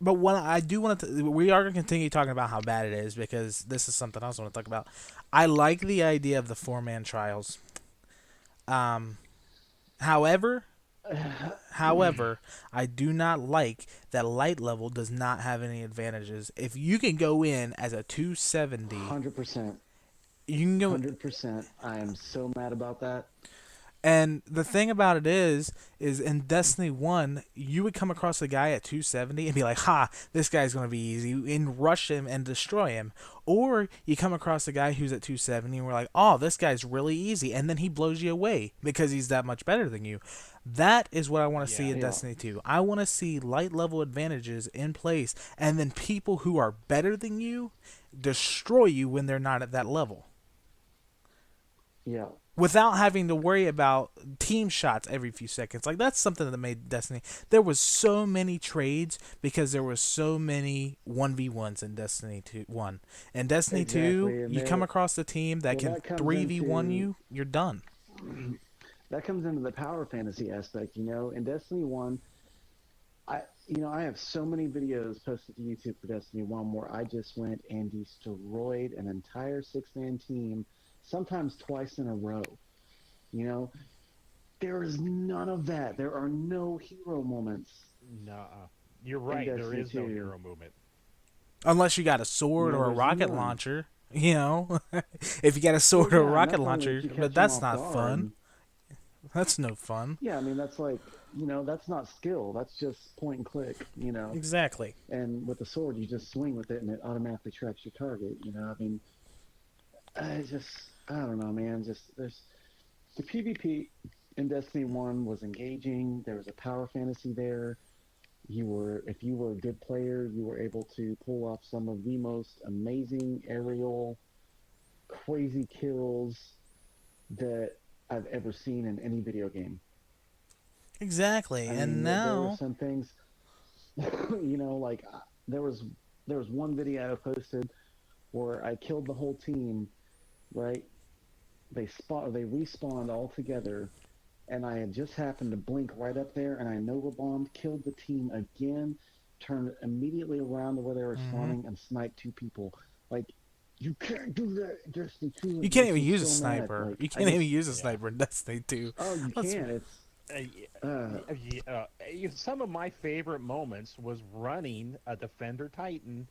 but what I do want to, we are going to continue talking about how bad it is because this is something else I want to talk about. I like the idea of the 4-man trials. However, I do not like that light level does not have any advantages. If you can go in as a 270, 100%. you can go. 100%. I am so mad about that. And the thing about it is in Destiny 1, you would come across a guy at 270 and be like, ha, this guy's going to be easy, and rush him and destroy him. Or you come across a guy who's at 270 and we're like, oh, this guy's really easy. And then he blows you away because he's that much better than you. That is what I want to see in Yeah. Destiny 2. I want to see light level advantages in place, and then people who are better than you destroy you when they're not at that level, Yeah. without having to worry about team shots every few seconds. Like, that's something that made Destiny. There was so many trades because there was so many 1v1s in Destiny 2 1. In Destiny Exactly, 2, and you come there- across a team that well, can that comes 3v1 into- you, you're done. That comes into the power fantasy aspect, in Destiny 1, I have so many videos posted to YouTube for Destiny 1 where I just went and destroyed an entire 6-man team, sometimes twice in a row. There is none of that. There are no hero moments. No, you're right. There Destiny is no 2. hero movement. Unless you got a sword No, or a there's rocket none. launcher, if you got a sword Well, or a yeah, rocket that's only launcher, if you catch but them that's off not guard. fun. That's no fun. Yeah, I mean, that's like, that's not skill. That's just point and click, Exactly. And with the sword, you just swing with it and it automatically tracks your target, I mean, I don't know, man. There's the PvP in Destiny 1 was engaging. There was a power fantasy there. If you were a good player, you were able to pull off some of the most amazing aerial, crazy kills that I've ever seen in any video game. Exactly. I And mean, there were now, some things, like there was one video I posted where I killed the whole team, right? They respawned all together, and I had just happened to blink right up there, and I Nova bombed, killed the team again, turned immediately around to where they were spawning, and sniped 2 people. Like, you can't do that in Destiny 2. you It can't makes even me use a so mad. sniper. Like, You I can't even just- use a sniper in Destiny 2. Oh, you Let's- can. It's Some of my favorite moments was running a Defender Titan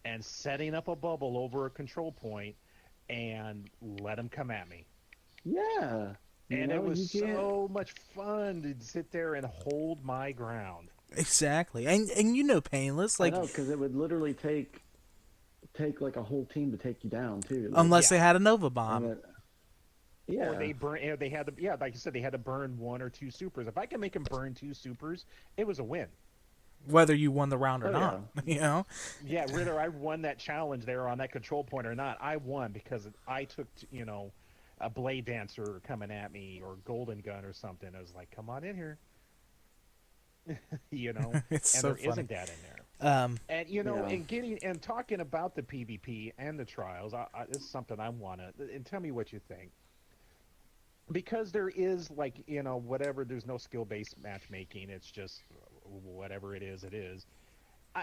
and setting up a bubble over a control point and let them come at me. yeah. And it was you can't- so much fun to sit there and hold my ground. Exactly. And Painless, like, I know, because it would literally take like a whole team to take you down too. Like, unless Yeah. they had a Nova and bomb. yeah. Or they had to, like you said, they had to burn 1 or 2 supers. If I can make them burn 2 supers, it was a win. Whether you won the round or Oh, not, Yeah, whether I won that challenge there on that control point or not, I won because I took, a Blade Dancer coming at me or Golden Gun or something. I was like, come on in here. It's and so there funny. isn't that in there. And Yeah. and talking about the PvP and the trials, this is something I want to, and tell me what you think. Because there is whatever, there's no skill-based matchmaking. It's just whatever it is, it is.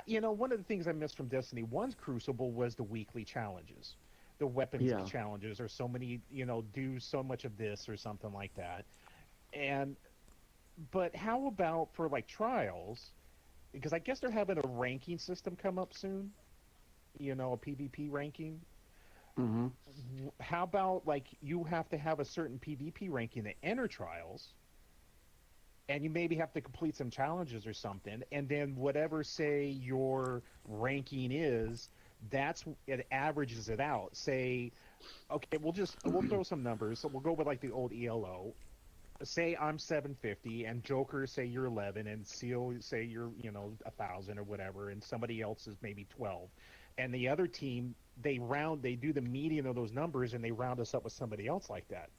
One of the things I missed from Destiny 1's Crucible was the weekly challenges. The weapons Yeah. challenges, or so many, do so much of this or something like that. But how about for trials? Because I guess they're having a ranking system come up soon. A PvP ranking. Mm-hmm. How about you have to have a certain PvP ranking to enter trials, and you maybe have to complete some challenges or something, and then whatever say your ranking is, it averages it out. Say, okay, we'll throw some numbers. So we'll go with the old ELO. Say I'm 750, and Joker say you're 11, and Seal say you're 1,000 or whatever, and somebody else is maybe 12, and the other team they do the median of those numbers, and they round us up with somebody else like that.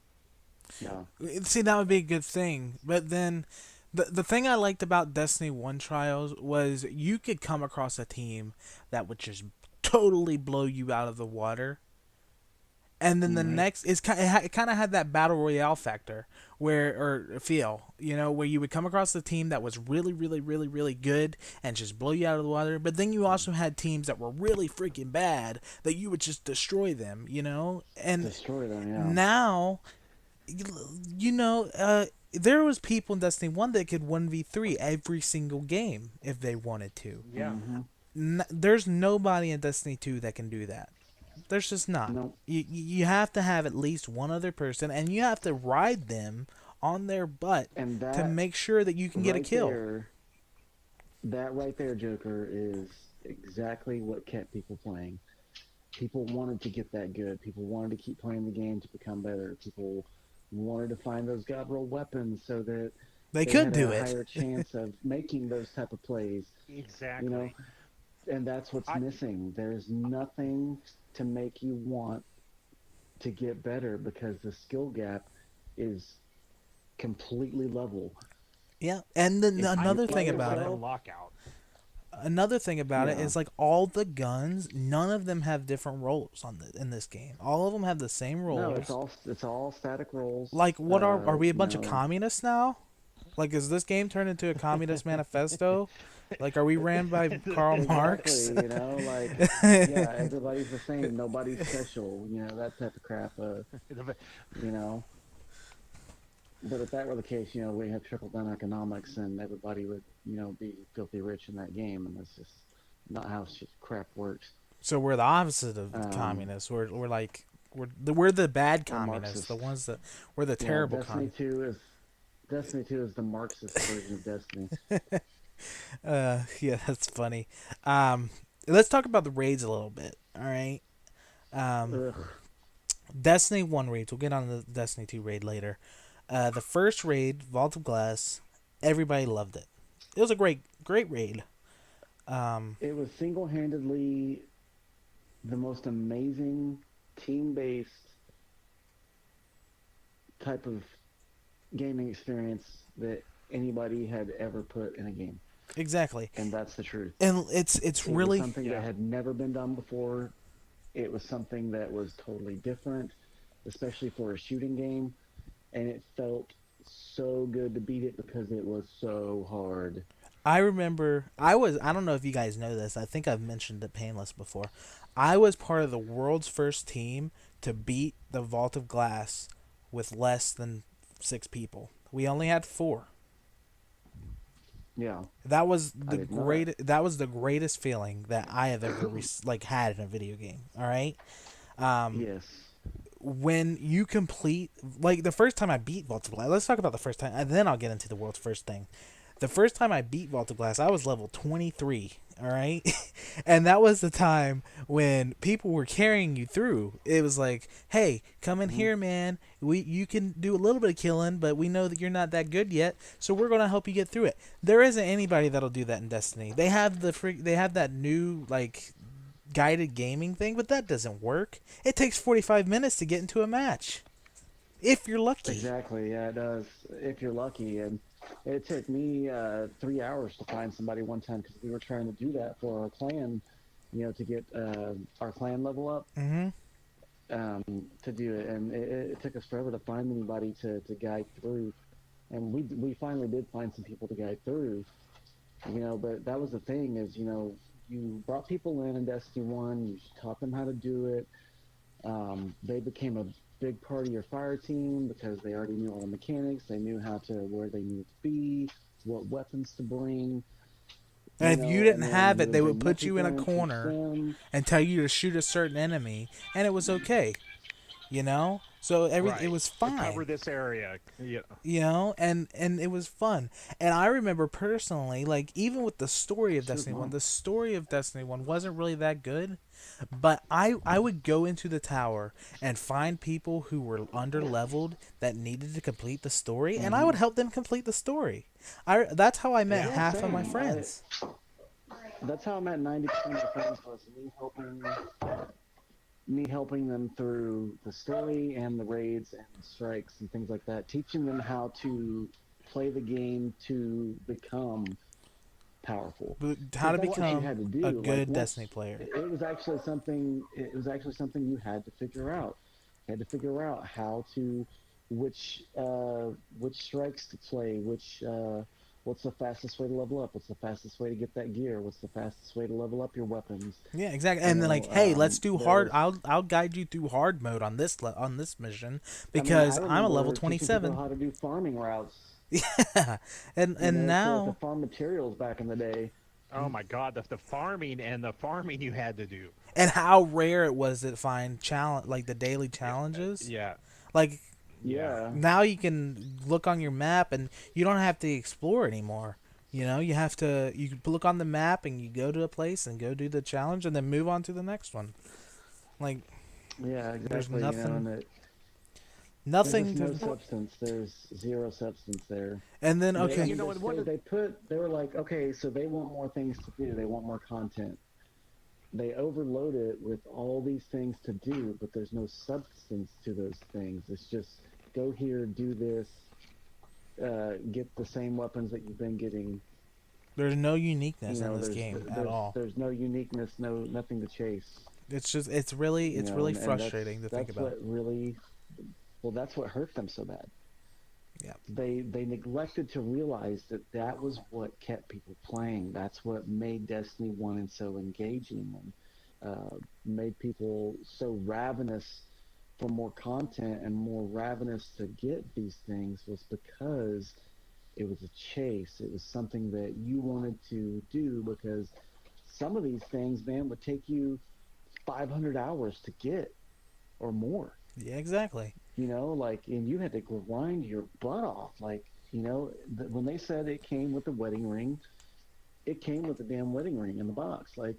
Yeah. See, that would be a good thing. But then, the thing I liked about Destiny 1 Trials was you could come across a team that would just totally blow you out of the water. And then the next it kind of had that battle royale factor where you would come across a team that was really, really, really, really good and just blow you out of the water. But then you also had teams that were really freaking bad that you would just destroy them, And Destroy them. Yeah. now, there was people in Destiny 1 that could 1v3 every single game if they wanted to. Yeah. Mm-hmm. There's nobody in Destiny 2 that can do that. There's just not. No. You have to have at least one other person, and you have to ride them on their butt And to that make sure that you can get a right kill. there, that right there, Joker, is exactly what kept people playing. People wanted to get that good. People wanted to keep playing the game to become better. People wanted to find those god roll weapons so that They they could had do a it. higher chance of making those type of plays. Exactly. You know, and that's what's I missing. There's nothing to make you want to get better because the skill gap is completely level. Yeah, and then If I you another thing play hate it the about it, weapon well, lockout. another thing about it yeah. is like all the guns, none of them have different roles in this game. All of them have the same No, roles. it's all static rolls. Like, what are we a You bunch of know, communists now? Like, is this game turned into a communist manifesto? Like, are we ran by Karl Marx? exactly. You know, like yeah, everybody's the same. Nobody's special. You know that type of crap. You know, but if that were the case, you know, we have trickle down economics, and everybody would, you know, be filthy rich in that game, and that's just not how shit crap works. So we're the opposite of Um, communists. We're like we're the bad we're communists, the Marxist. ones that we're the Yeah, terrible communists. Destiny 2 is the Marxist version of Destiny. Yeah, that's funny. Um, let's talk about the raids a little bit. All right. Um, Ugh. Destiny 1 raids. We'll get on the Destiny 2 raid later. The first raid, Vault of Glass, everybody loved it. It was a great raid. Um, It was single-handedly the most amazing team-based type of gaming experience that anybody had ever put in a game, exactly. and that's the truth. And it's It was really something Yeah. that had never been done before. It was something that was totally different, especially for a shooting game, and it felt so good to beat it because it was so hard. I remember I don't know if you guys know this. I think I've mentioned it Painless before. I was part of the world's first team to beat the Vault of Glass with less than 6 people. We only had 4. Yeah, That was I the didn't know that was the greatest feeling that I have ever like had in a video game. All right? yes. When you complete like the first time I beat Vault of Glass. Let's talk about the first time and then I'll get into the world's first thing. The first time I beat Vault of Glass, I was level 23, all right? And that was the time when people were carrying you through. It was like, "Hey, come in here, man. You can do a little bit of killing, but we know that you're not that good yet, so we're going to help you get through it." There isn't anybody that'll do that in Destiny. They have they have that new like guided gaming thing, but that doesn't work. It takes 45 minutes to get into a match. If you're lucky. Exactly. Yeah, it does. If you're lucky, and it took me 3 hours to find somebody one time because we were trying to do that for our clan, you know, to get our clan level up Mhm. to do it, and it took us forever to find anybody to guide through, and we finally did find some people to guide through, you know. But that was the thing is, you know, you brought people in Destiny 1, you taught them how to do it. They became a big part of your fire team because they already knew all the mechanics. They knew where they needed to be, what weapons to bring. And if you didn't then have you it, they would bring more put you in a people teach corner them. and tell you to shoot a certain enemy, and it was okay, you know. So it Right. was To cover fine, this area. Yeah. you know, and it was fun. And I remember personally, like even with the story of Sure, Destiny 1, Mom. the story of Destiny 1 wasn't really that good, but I would go into the tower and find people who were under leveled that needed to complete the story, and I would help them complete the story. That's how I met Yeah. half of my Same. friends. That's how I met 90% of my friends was me helping them through the story and the raids and strikes and things like that, teaching them how to play the game to become powerful. But how to That's what you become had to do. a Like, good once Destiny player. it was actually something. It was actually something you had to figure out. You had to figure out how to, which strikes to play, what's the fastest way to level up, what's the fastest way to get that gear, what's the fastest way to level up your weapons. Yeah, exactly. You And then know, like, hey, let's do hard. there's. I'll guide you through hard mode on on this mission I mean, I because I'm a level remember teaching people 27. how to do farming routes. Yeah, and You know, to now farm materials back in the day. Oh my God, the farming and the farming you had to do. and how rare it was to find challenge like the daily challenges. Yeah. Like Yeah. Now you can look on your map and you don't have to explore anymore. You know, you look on the map and you go to a place and go do the challenge and then move on to the next one. Like Yeah, there's exactly. You know, and there's nothing just no to, substance. There's zero substance there. and then They, I okay, You mean, know, and what? they were like, okay, so they want more things to do. They want more content. They overload it with all these things to do, but there's no substance to those things. It's just go here, do this, get the same weapons that you've been getting. there's no uniqueness You in know, this game at there's all. there's no uniqueness, nothing to chase. It's just it's really And frustrating to think that's about. what really, well, that's what hurt them so bad. Yeah. They neglected to realize that that was what kept people playing. That's what made Destiny 1 and so engaging, and made people so ravenous for more content and more ravenous to get these things, was because it was a chase. It was something that you wanted to do, because some of these things, man, would take you 500 hours to get or more. Yeah, exactly. You know, like, and you had to grind your butt off. Like, you know, when they said it came with the wedding ring, it came with the damn wedding ring in the box. Like,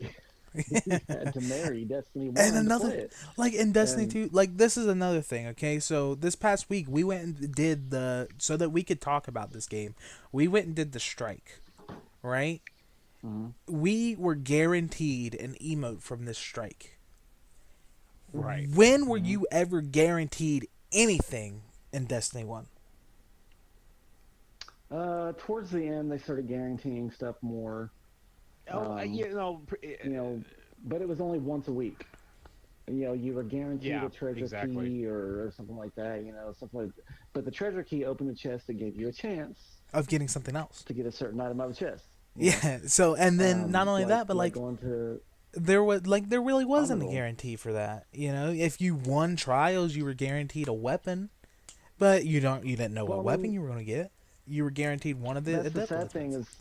you had to marry Destiny 1 And to another, play it. like in Destiny And 2, like this is another thing, okay? So this past week we went and did so that we could talk about this game. We went and did the strike, right? We were guaranteed an emote from this strike. Right. When were you ever guaranteed anything in Destiny 1? towards the end, they started guaranteeing stuff more. Oh, You know, but it was only once a week. You know, you were guaranteed Yeah, a treasure exactly. key or something like that. You know, something like. But the treasure key opened the chest and gave you a chance Of getting something else. to get a certain item out of the chest. You know? Yeah. So and then not only that, but like going to there really wasn't a Honorable. guarantee for that. You know, if you won trials, you were guaranteed a weapon, but you didn't know Well, what I weapon mean, you were going to get. You were guaranteed one of the that's the adept sad thing weapons. is.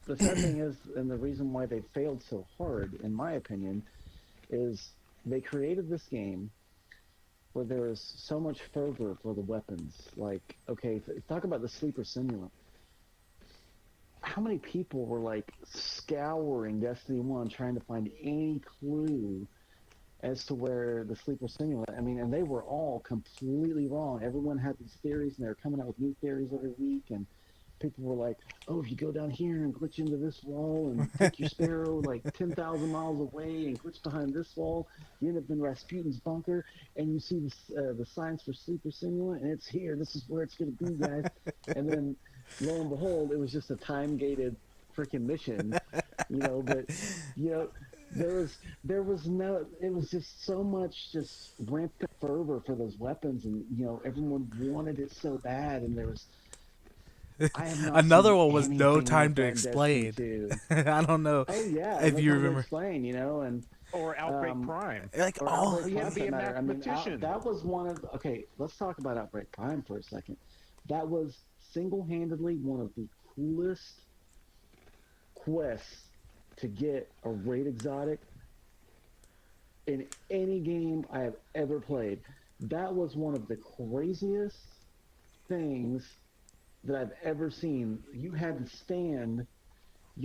The sad thing is, and the reason why they failed so hard, in my opinion, is they created this game where there is so much fervor for the weapons. Like, okay, talk about the sleeper simulant. How many people were like scouring Destiny 1 trying to find any clue as to where the sleeper simulant, I mean, and they were all completely wrong. Everyone had these theories, and they were coming out with new theories every week, and people were like, oh, if you go down here and glitch into this wall and take your Sparrow like 10,000 miles away and glitch behind this wall, you end up in Rasputin's bunker, and you see the signs for sleeper simulant, and it's here. This is where it's going to be, guys. And then, lo and behold, it was just a time-gated freaking mission, you know. But, you know, there was no, it was just so much just ramped up fervor for those weapons, and, you know, everyone wanted it so bad, and there was, I have not Another seen one was No anything Time like to that in Destiny Explain. 2. I don't know Oh yeah, if no you time to remember. explain, you know, and or Outbreak um, Prime. Like or all Outbreak You had Prime to be for a that matter. I mean, mathematician. that was one of. Okay, let's talk about Outbreak Prime for a second. That was single-handedly one of the coolest quests to get a raid exotic in any game I have ever played. That was one of the craziest things that I've ever seen. You had to stand.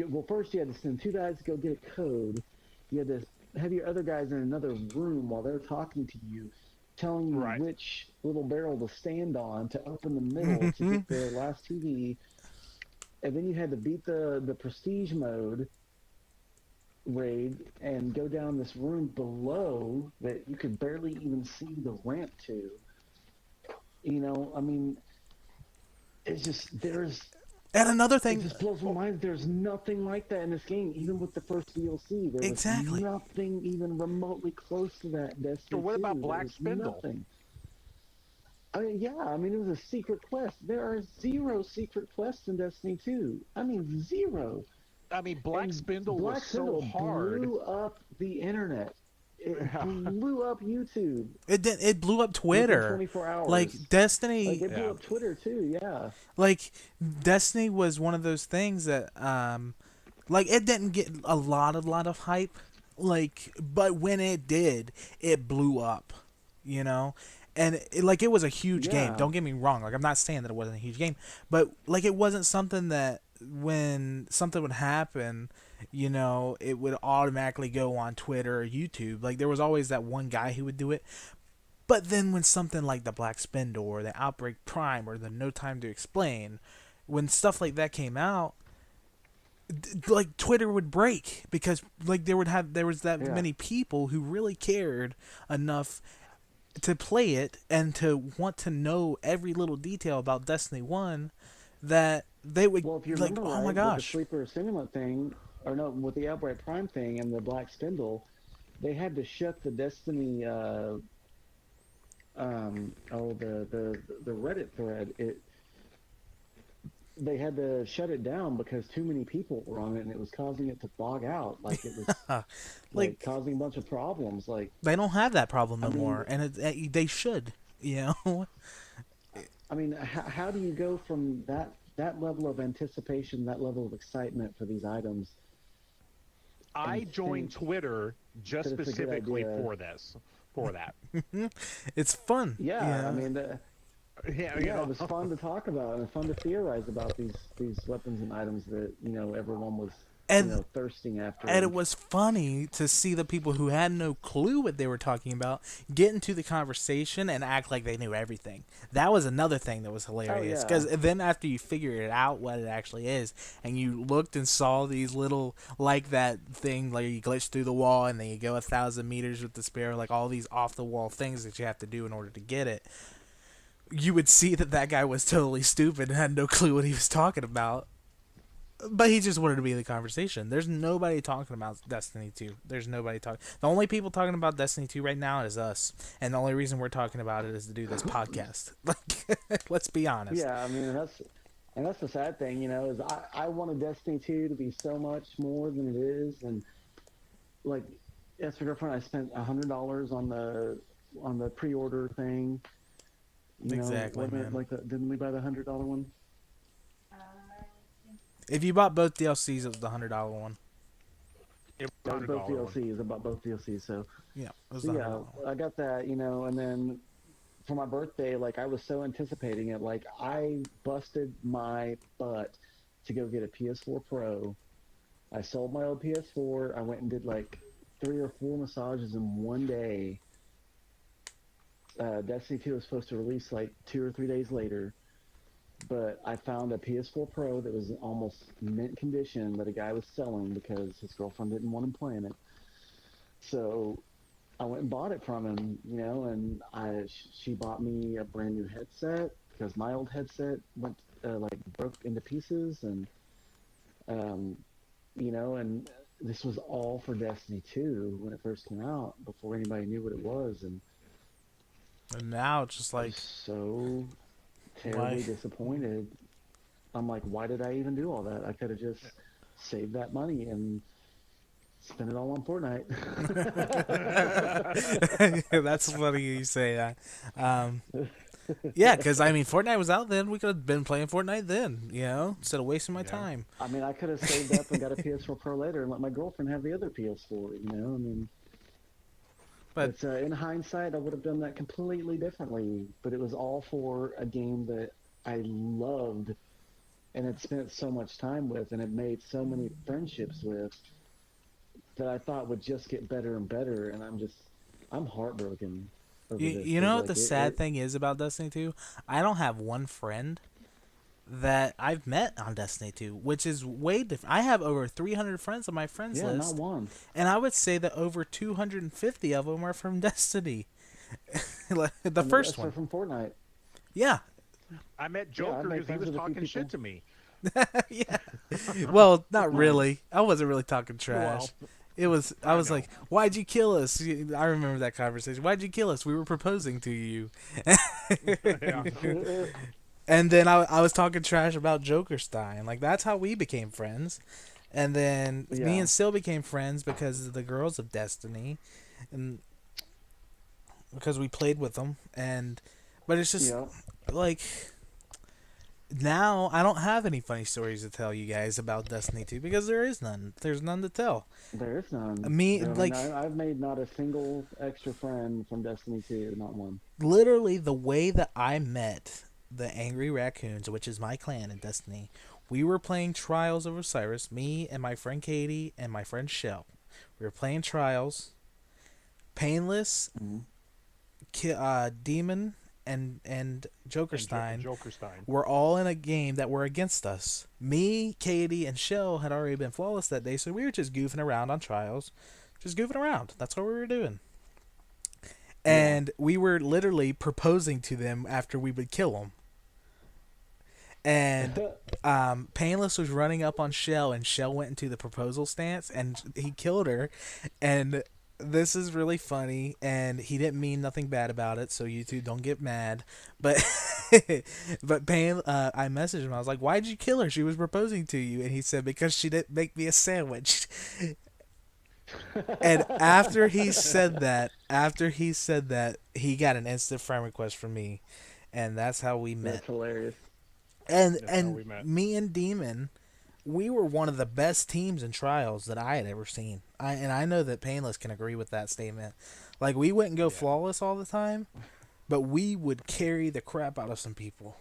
Well, first you had to send two guys to go get a code. You had to have your other guys in another room while they're talking to you, telling you Right. which little barrel to stand on to open the middle to get the last TV. And then you had to beat the prestige mode raid and go down this room below that you could barely even see the ramp to. You know, I mean, it's just and another it thing. just blows my mind. There's nothing like that in this game, even with the first DLC. There Exactly. was nothing even remotely close to that in Destiny So what about 2. There Black was Spindle? Nothing. I mean, yeah, I mean, it was a secret quest. There are 0 secret quests in Destiny 2. I mean, 0. I mean, Black And Spindle Black was so Spindle hard. blew up the internet. It blew up YouTube. It blew up Within Twitter. 24 hours. Like Destiny, Like, it blew Yeah. up Twitter, too, yeah. like Destiny was one of those things that like it didn't get a lot of hype, like, but when it did, it blew up, you know. and it was a huge game. Yeah. Don't get me wrong. Like, I'm not saying that it wasn't a huge game, but like, it wasn't something that when something would happen, it would automatically go on Twitter or YouTube. Like, there was always that one guy who would do it. But then when something like the Black Spindle or the Outbreak Prime or the No Time to Explain, when stuff like that came out, like, Twitter would break because like there was that Yeah. many people who really cared enough to play it and to want to know every little detail about Destiny 1 that they would, Well, if you like, remember oh right, my with the gosh. Sleeper Simulant thing, or no, with the Outbreak Prime thing and the Black Spindle, they had to shut the Destiny, the Reddit thread. They had to shut it down because too many people were on it, and it was causing it to bog out. Like, it was like Like, causing a bunch of problems. Like, they don't have that problem no I mean, more, and they should, I mean, how do you go from that level of anticipation, that level of excitement for these items? I and joined think Twitter just that it's a good specifically idea? for that. It's fun. Yeah, I mean, Yeah, yeah, it was fun to talk about and fun to theorize about these weapons and items that everyone was And- thirsting after. And it was funny to see the people who had no clue what they were talking about get into the conversation and act like they knew everything. That was another thing that was hilarious. yeah. Because then after you figure it out what it actually is, and you looked and saw these little, like that thing, like you glitch through the wall and then you go 1,000 meters with the spear, like all these off-the-wall things that you have to do in order to get it, you would see that guy was totally stupid and had no clue what he was talking about. But he just wanted to be in the conversation. There's nobody talking about Destiny 2. There's nobody talking. The only people talking about Destiny 2 right now is us. And the only reason we're talking about it is to do this podcast. Like, let's be honest. Yeah, I mean, that's the sad thing, is I wanted Destiny 2 to be so much more than it is, and like, as a girlfriend, I spent $100 on the pre-order thing. Exactly, man. Didn't we buy the $100 one? If you bought both DLCs, it was the $100 one. It Both was $100 one. DLCs, about both DLCs. So Yeah, it was the $100 one. I got that, and then for my birthday, like, I was so anticipating it. Like, I busted my butt to go get a PS4 Pro. I sold my old PS4. I went and did like 3 or 4 massages in one day. Destiny 2 was supposed to release like 2 or 3 days later, but I found a PS4 Pro that was almost mint condition that a guy was selling because his girlfriend didn't want him playing it. So I went and bought it from him, and she bought me a brand new headset because my old headset went broke into pieces, and and this was all for Destiny 2 when it first came out, before anybody knew what it was, and now it's just I like, was so terribly disappointed. I'm like, why did I even do all that? I could have just saved that money and spent it all on Fortnite. that's funny you say that. Yeah, because I mean, Fortnite was out then. We could have been playing Fortnite then, instead of wasting my time. I mean, I could have saved up and got a PS4 Pro later and let my girlfriend have the other PS4, I mean... But But in hindsight, I would have done that completely differently. But it was all for a game that I loved and had spent so much time with and had made so many friendships with that I thought would just get better and better. And I'm heartbroken over this. you know what Like, the sad thing is about Destiny 2? I don't have one friend that I've met on Destiny 2, which is way different. I have over 300 friends on my friends Yeah, list. not one. And I would say that over 250 of them are from Destiny. The And first rest are one. from Fortnite. Yeah. I met I Joker made because he friends was with a few talking shit people. to me. Yeah. Well, not really. I wasn't really talking trash. Well, It was. I was know. like, "Why'd you kill us?" I remember that conversation. Why'd you kill us? We were proposing to you. Yeah. And then I was talking trash about Jokerstein. Like, that's how we became friends. And then me Yeah. and Sil became friends because of the girls of Destiny, and because we played with them. But it's just Yeah. like, now I don't have any funny stories to tell you guys about Destiny 2 because there is none. There's none to tell. There's none. Me, I mean, like, I've made not a single extra friend from Destiny 2, not one. literally the way that I met the Angry Raccoons, which is my clan in Destiny, we were playing Trials of Osiris, me and my friend Katie and my friend Shell. We were playing Trials. Painless, Mm-hmm. Demon, and Jokerstein Jokerstein. were all in a game that were against us. Me, Katie, and Shell had already been flawless that day, so we were just goofing around on Trials. Just goofing around. That's what we were doing. Yeah. And we were literally proposing to them after we would kill them. And Painless was running up on Shell, and Shell went into the proposal stance, and he killed her. And this is really funny, and he didn't mean nothing bad about it, so you two don't get mad. But I messaged him. I was like, "Why'd you kill her? She was proposing to you." And he said, "Because she didn't make me a sandwich." And after he said that, he got an instant friend request from me, and that's how we met. That's hilarious. And That's how we met. me and Demon, we were one of the best teams in Trials that I had ever seen. I know that Painless can agree with that statement. Like, we wouldn't go Yeah. flawless all the time, but we would carry the crap out of some people.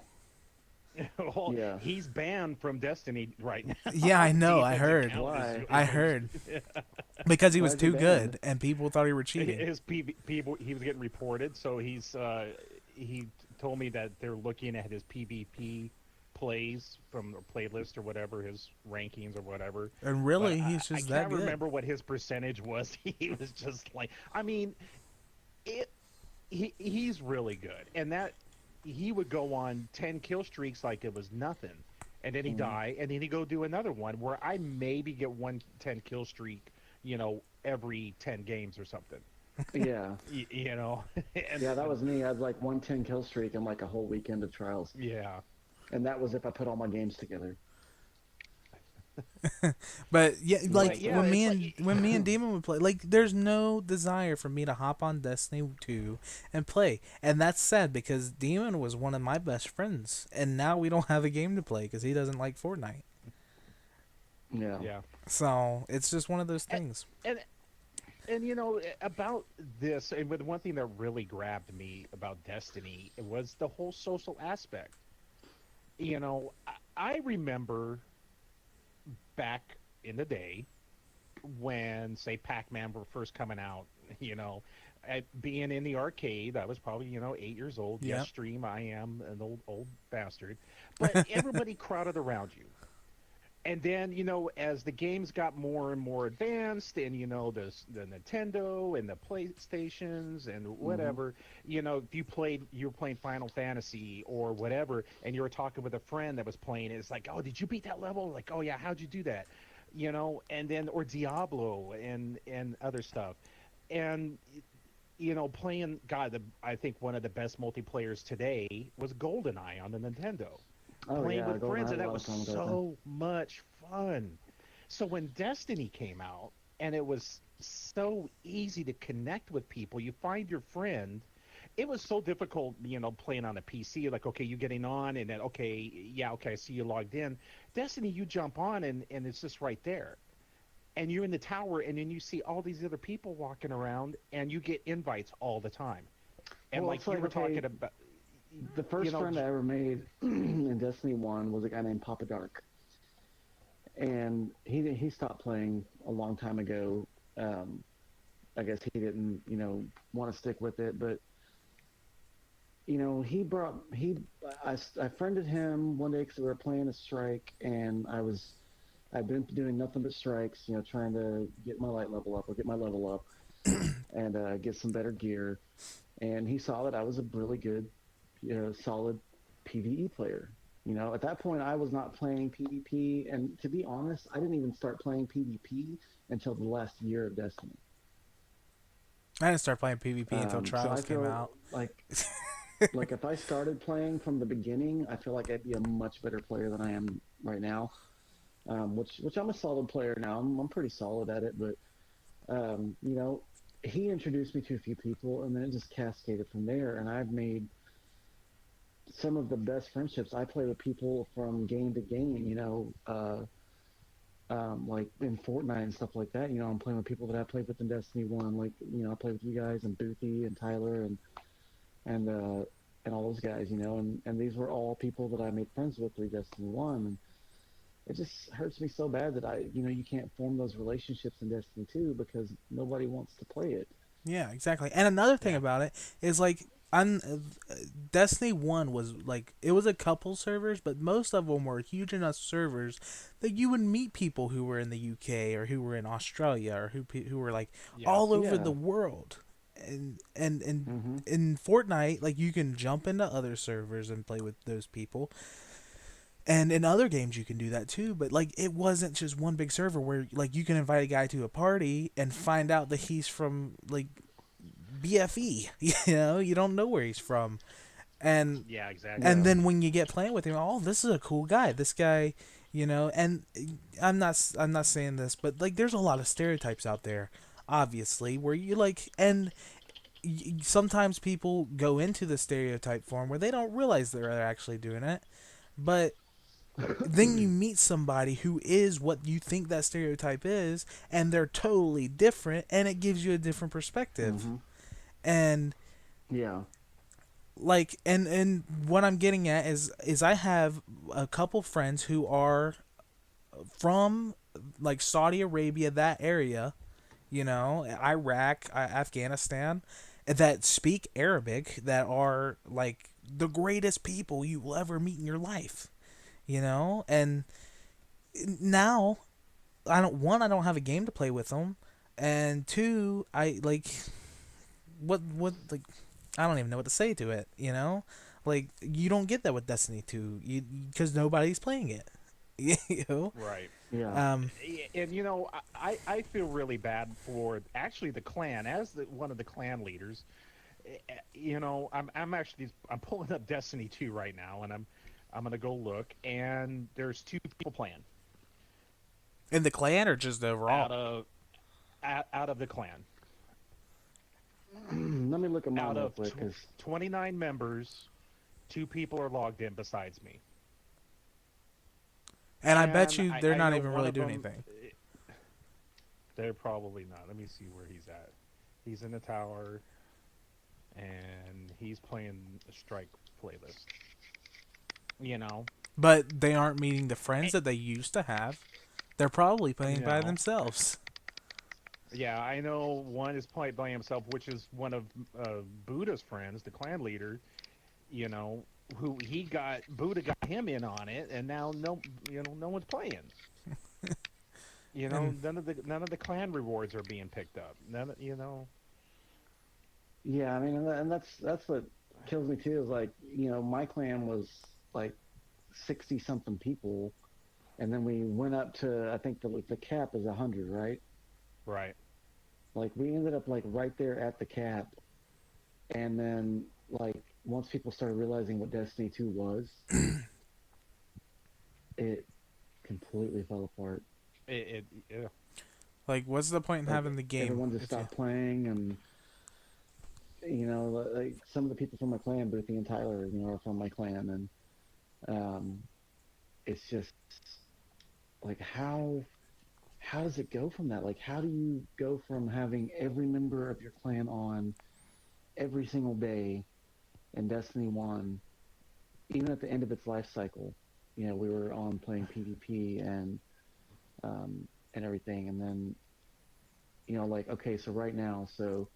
Well, Yeah. he's banned from Destiny right now. Yeah, I know. I Demon's heard. account Why? is- I heard because he Why was is he too banned? good, and people thought he were cheating. His PvP, he was getting reported, so he told me that they're looking at his PvP plays from the playlist or whatever, his rankings or whatever. And really, But he's just I that can't good. remember what his percentage was. He was just like, I mean, it. He's really good, and that he would go on 10 kill streaks like it was nothing, and then he die, and then he go do another one where I maybe get 1 10 kill streak, every 10 games or something. Yeah. You know, and, Yeah, that was me. I had like 110 kill streak and like a whole weekend of trials. yeah. And that was if I put all my games together. But yeah, like Right, yeah, when me it's and like- when me and Demon would play, like there's no desire for me to hop on Destiny 2 and play, and that's sad because Demon was one of my best friends, and now we don't have a game to play because he doesn't like Fortnite. Yeah. Yeah. So it's just one of those things. And about this, and the one thing that really grabbed me about Destiny was the whole social aspect. I remember back in the day when, say, Pac-Man were first coming out, being in the arcade, I was probably, 8 years old. Yep. Yes, stream, I am an old bastard. But everybody crowded around you. And then, as the games got more and more advanced, and the Nintendo and the PlayStations and whatever, if you were playing Final Fantasy or whatever, and you were talking with a friend that was playing it, it's like, oh, did you beat that level? Like, oh yeah, how'd you do that? And then or Diablo and other stuff, and playing I think one of the best multiplayers today was GoldenEye on the Nintendo. Oh, Playing yeah, with GoldenEye, friends, and a that lot was of fun with so much fun. So when Destiny came out, and it was so easy to connect with people, you find your friend. It was so difficult, playing on a PC. Like, okay, you getting on, and then okay, yeah, okay, I see you logged in. Destiny, you jump on, and it's just right there. And you're in the tower, and then you see all these other people walking around, and you get invites all the time. And Well, like it's you like, were okay, talking about, The first friend I ever made in Destiny 1 was a guy named Papa Dark. And he stopped playing a long time ago. I guess he didn't, want to stick with it, but I friended him one day because we were playing a strike, and I'd been doing nothing but strikes, trying to get my light level up or get my level up and get some better gear. And he saw that I was a really good, solid PvE player. At that point, I was not playing PvP, and to be honest, I didn't even start playing PvP until the last year of Destiny. I didn't start playing PvP until So Trials I feel came out. like if I started playing from the beginning, I feel like I'd be a much better player than I am right now. Which I'm a solid player now. I'm pretty solid at it, but he introduced me to a few people, and then it just cascaded from there. And I've made some of the best friendships. I play with people from game to game, like in Fortnite and stuff like that. I'm playing with people that I played with in Destiny One. Like, I played with you guys and Boothy and Tyler and and all those guys. And these were all people that I made friends with through Destiny One. And it just hurts me so bad that you can't form those relationships in Destiny Two because nobody wants to play it. Yeah, exactly. And another thing Yeah. about it is like on Destiny 1 was like it was a couple servers, but most of them were huge enough servers that you would meet people who were in the UK or who were in Australia or who were like Yeah. all over Yeah. the world. And Hmm. in Fortnite, like you can jump into other servers and play with those people. And in other games you can do that too, but like it wasn't just one big server where like you can invite a guy to a party and find out that he's from like BFE. You don't know where he's from, and Yeah. Exactly. and Yeah. then when you get playing with him, oh, this is a cool guy. This guy, and I'm not saying this, but like there's a lot of stereotypes out there, obviously, where you like and. Sometimes people go into the stereotype form where they don't realize they're actually doing it, but then you meet somebody who is what you think that stereotype is, and they're totally different, and it gives you a different perspective. Hmm. And Yeah. like and what I'm getting at is I have a couple friends who are from like Saudi Arabia, that area, Iraq, Afghanistan, that speak Arabic, that are like the greatest people you will ever meet in your life, and now I don't have a game to play with them, and two, I like what like I don't even know what to say to it. Like you don't get that with Destiny 2, because nobody's playing it. you know, Right. Yeah. um, And I feel really bad for actually the clan as one of the clan leaders. I'm pulling up Destiny 2 right now, and I'm gonna go look, and there's two people playing in the clan or just overall. out of out of the clan. Let me look at mine Out real of quick, cause 29 members, two people are logged in besides me. And I bet And you I, they're I not know even one really of doing them. anything. They're probably not. Let me see where he's at. He's in the tower, and he's playing a strike playlist. You know, But they aren't meeting the Eh, friends that they used to have. They're probably playing by no. themselves. Yeah, I know one is playing by himself, which is one of Buddha's friends, the clan leader. You know, who he got Buddha got him in on it, and now no one's playing. And None of the clan rewards are being picked up. yeah, I mean, and that's what kills me too. Is like, my clan was like 60 something people, and then we went up to, I think the cap is 100, right? Right. Like we ended up like right there at the cap, and then like once people started realizing what Destiny 2 was, it completely fell apart. Yeah. like, what's the point in Like having the game everyone just if you? stopped playing, and like some of the people from my clan, Boothie and Tyler, are from my clan, and it's just like how does it go from that? Like, how do you go from having every member of your clan on every single day in Destiny 1, even at the end of its life cycle? We were on playing PvP and everything, and then like, okay, so right now, so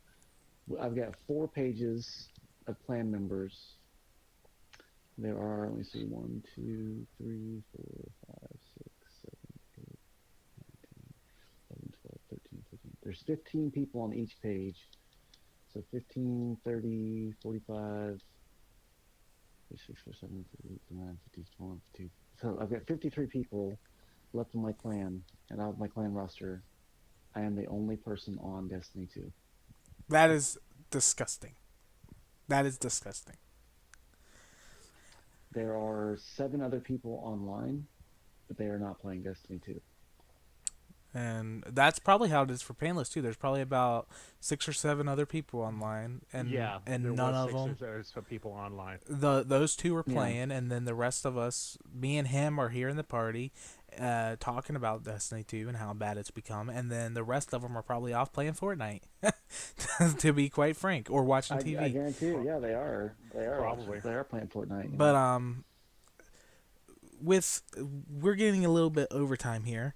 I've got 4 pages of clan members. There are, let me see, 1, 2, 3, 4, 5, 6, 7, 8, 11, 12, 13, 14. There's 15 people on each page. So 15, 30, 45, 46, 47, 48, 49, 50, 51, 52. So I've got 53 people left in my clan, and out of my clan roster, I am the only person on Destiny 2. That is disgusting. That is disgusting. There are 7 other people online, but they are not playing Destiny 2. And that's probably how it is for Painless too. There's probably about 6 or 7 other people online, and Yeah, there none was of six or them. so people online. Those two are Yeah. playing, and then the rest of us, me and him, are here in the party, talking about Destiny 2 and how bad it's become, and then the rest of them are probably off playing Fortnite, to be quite frank, or watching I TV. guarantee you, yeah, they are. Probably. They are playing Fortnite. But with we're getting a little bit overtime here.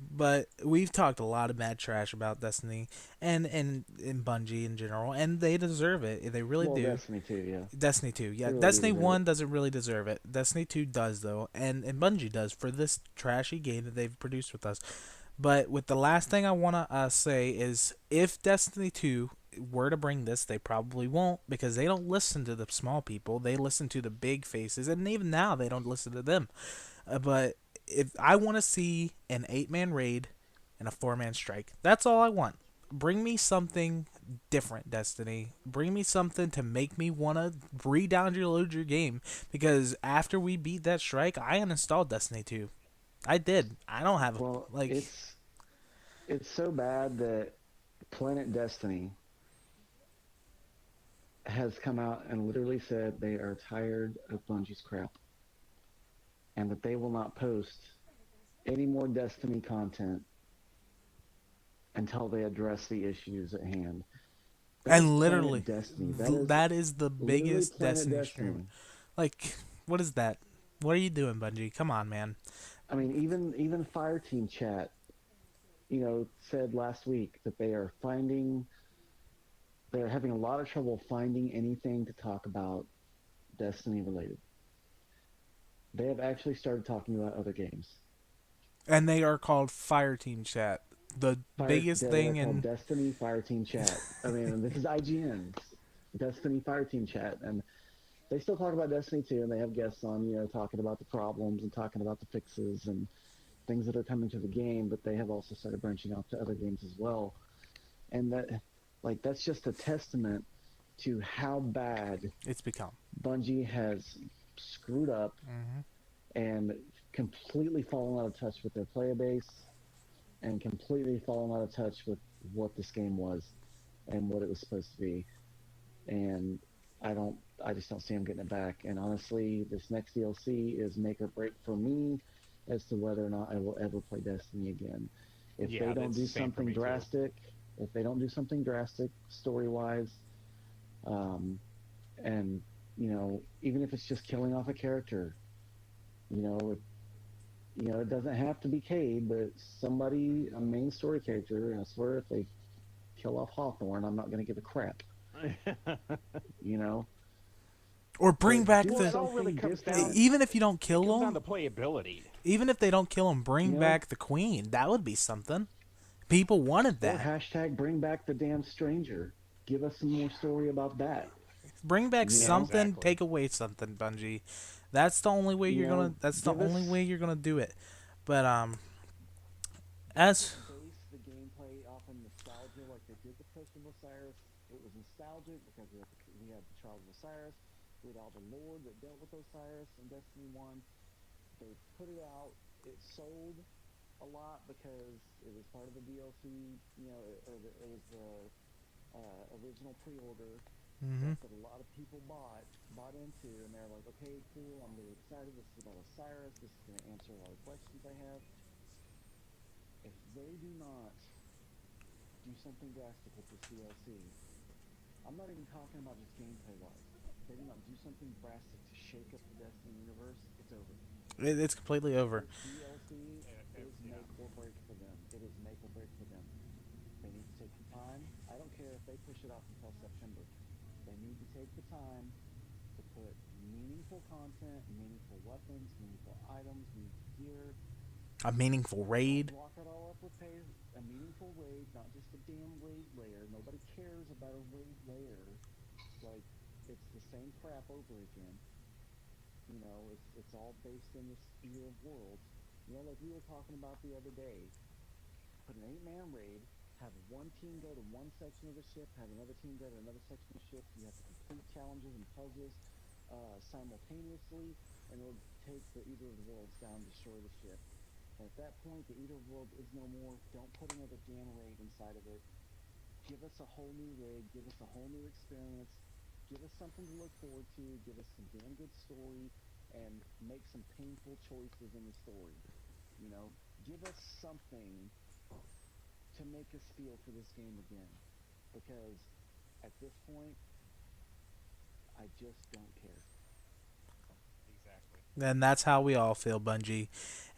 But we've talked a lot of bad trash about Destiny and Bungie in general, and they deserve it. They really Well, do. Destiny 2, yeah. Destiny 2, yeah. They really do Destiny deserve it. 1 doesn't really deserve it. Destiny 2 does, though, and Bungie does for this trashy game that they've produced with us. But with the last thing I want to say is if Destiny 2 were to bring this, they probably won't because they don't listen to the small people. They listen to the big faces, and even now they don't listen to them. But if I want to see an 8-man raid and a 4-man strike, that's all I want. Bring me something different, Destiny. Bring me something to make me want to re-download your game because after we beat that strike, I uninstalled Destiny 2. I did. I don't have Well, like it's so bad that Planet Destiny has come out and literally said they are tired of Bungie's crap and that they will not post any more Destiny content until they address the issues at hand. That is and literally Planet Destiny. That is that is the literally biggest Planet Destiny Destiny. stream. Like what is that? What are you doing, Bungie? Come on, man. I mean, even Fireteam Chat, said last week that they're having a lot of trouble finding anything to talk about Destiny related. They have actually started talking about other games. And they are called Fireteam Chat. The biggest They're thing called in Destiny Fireteam Chat. I mean, this is IGN's Destiny Fireteam Chat, and they still talk about Destiny 2, and they have guests on, talking about the problems and talking about the fixes and things that are coming to the game, but they have also started branching out to other games as well. And that's just a testament to how bad it's become. Bungie has screwed up and completely fallen out of touch with their player base and completely fallen out of touch with what this game was and what it was supposed to be. And I just don't see them getting it back. And honestly, this next DLC is make or break for me as to whether or not I will ever play Destiny again. If Yeah, they don't that's do the same for something me, too. drastic, story-wise, and even if it's just killing off a character, it doesn't have to be Cade, but somebody, a main story character, and I swear if they kill off Hawthorne, I'm not going to give a crap. you know, Or bring But back do Well, it the all really something comes different. down. even if you don't It kill comes down them, to playability. even if they don't kill them, bring Yeah. back the queen. That would be something. People wanted Or that. hashtag bring back the damn stranger. Give us some more story about that. Bring back Yeah, something, exactly. take away something, Bungie. That's the only way you're gonna. That's the give only us way you're gonna do it. But as base the gameplay off of nostalgia like they did the Curse of Osiris. It was nostalgic because we had the Trials of Osiris. We had all the lore that dealt with Osiris in Destiny 1. They put it out. It sold a lot because it was part of the DLC, it was the original pre-order mhm. stuff that a lot of people bought into, and they're like, okay, cool, I'm really excited. This is about Osiris. This is going to answer a lot of questions I have. If they do not do something drastic with this DLC, I'm not even talking about just gameplay wise. If they do not do something drastic to shake up the Destiny universe, it's over. It's completely over. This DLC is Yeah. make or break for them. It is make or break for them. They need to take the time. I don't care if they push it off until September. They need to take the time to put meaningful content, meaningful weapons, meaningful items, meaningful gear. A meaningful raid. Block it all up with a meaningful raid, not just a damn raid layer. Nobody cares about a raid layer. Like, it's the same crap over again. It's all based in this sphere of worlds. Like we were talking about the other day. Put an 8-man raid, have one team go to one section of the ship, have another team go to another section of the ship. You have to complete challenges and puzzles simultaneously in order to take either of the worlds down, destroy the ship. And at that point, the Eater world is no more. Don't put another gamma raid inside of it. Give us a whole new rig. Give us a whole new experience. Give us something to look forward to. Give us some damn good story, and make some painful choices in the story. You know, give us something to make us feel for this game again. Because at this point, I just don't care. Exactly. And that's how we all feel, Bungie.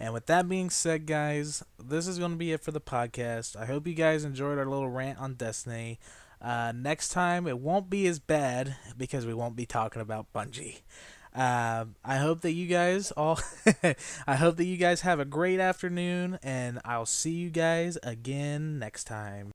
And with that being said, guys, this is going to be it for the podcast. I hope you guys enjoyed our little rant on Destiny. Next time, it won't be as bad because we won't be talking about Bungie. I hope that you guys all, I hope that you guys have a great afternoon, and I'll see you guys again next time.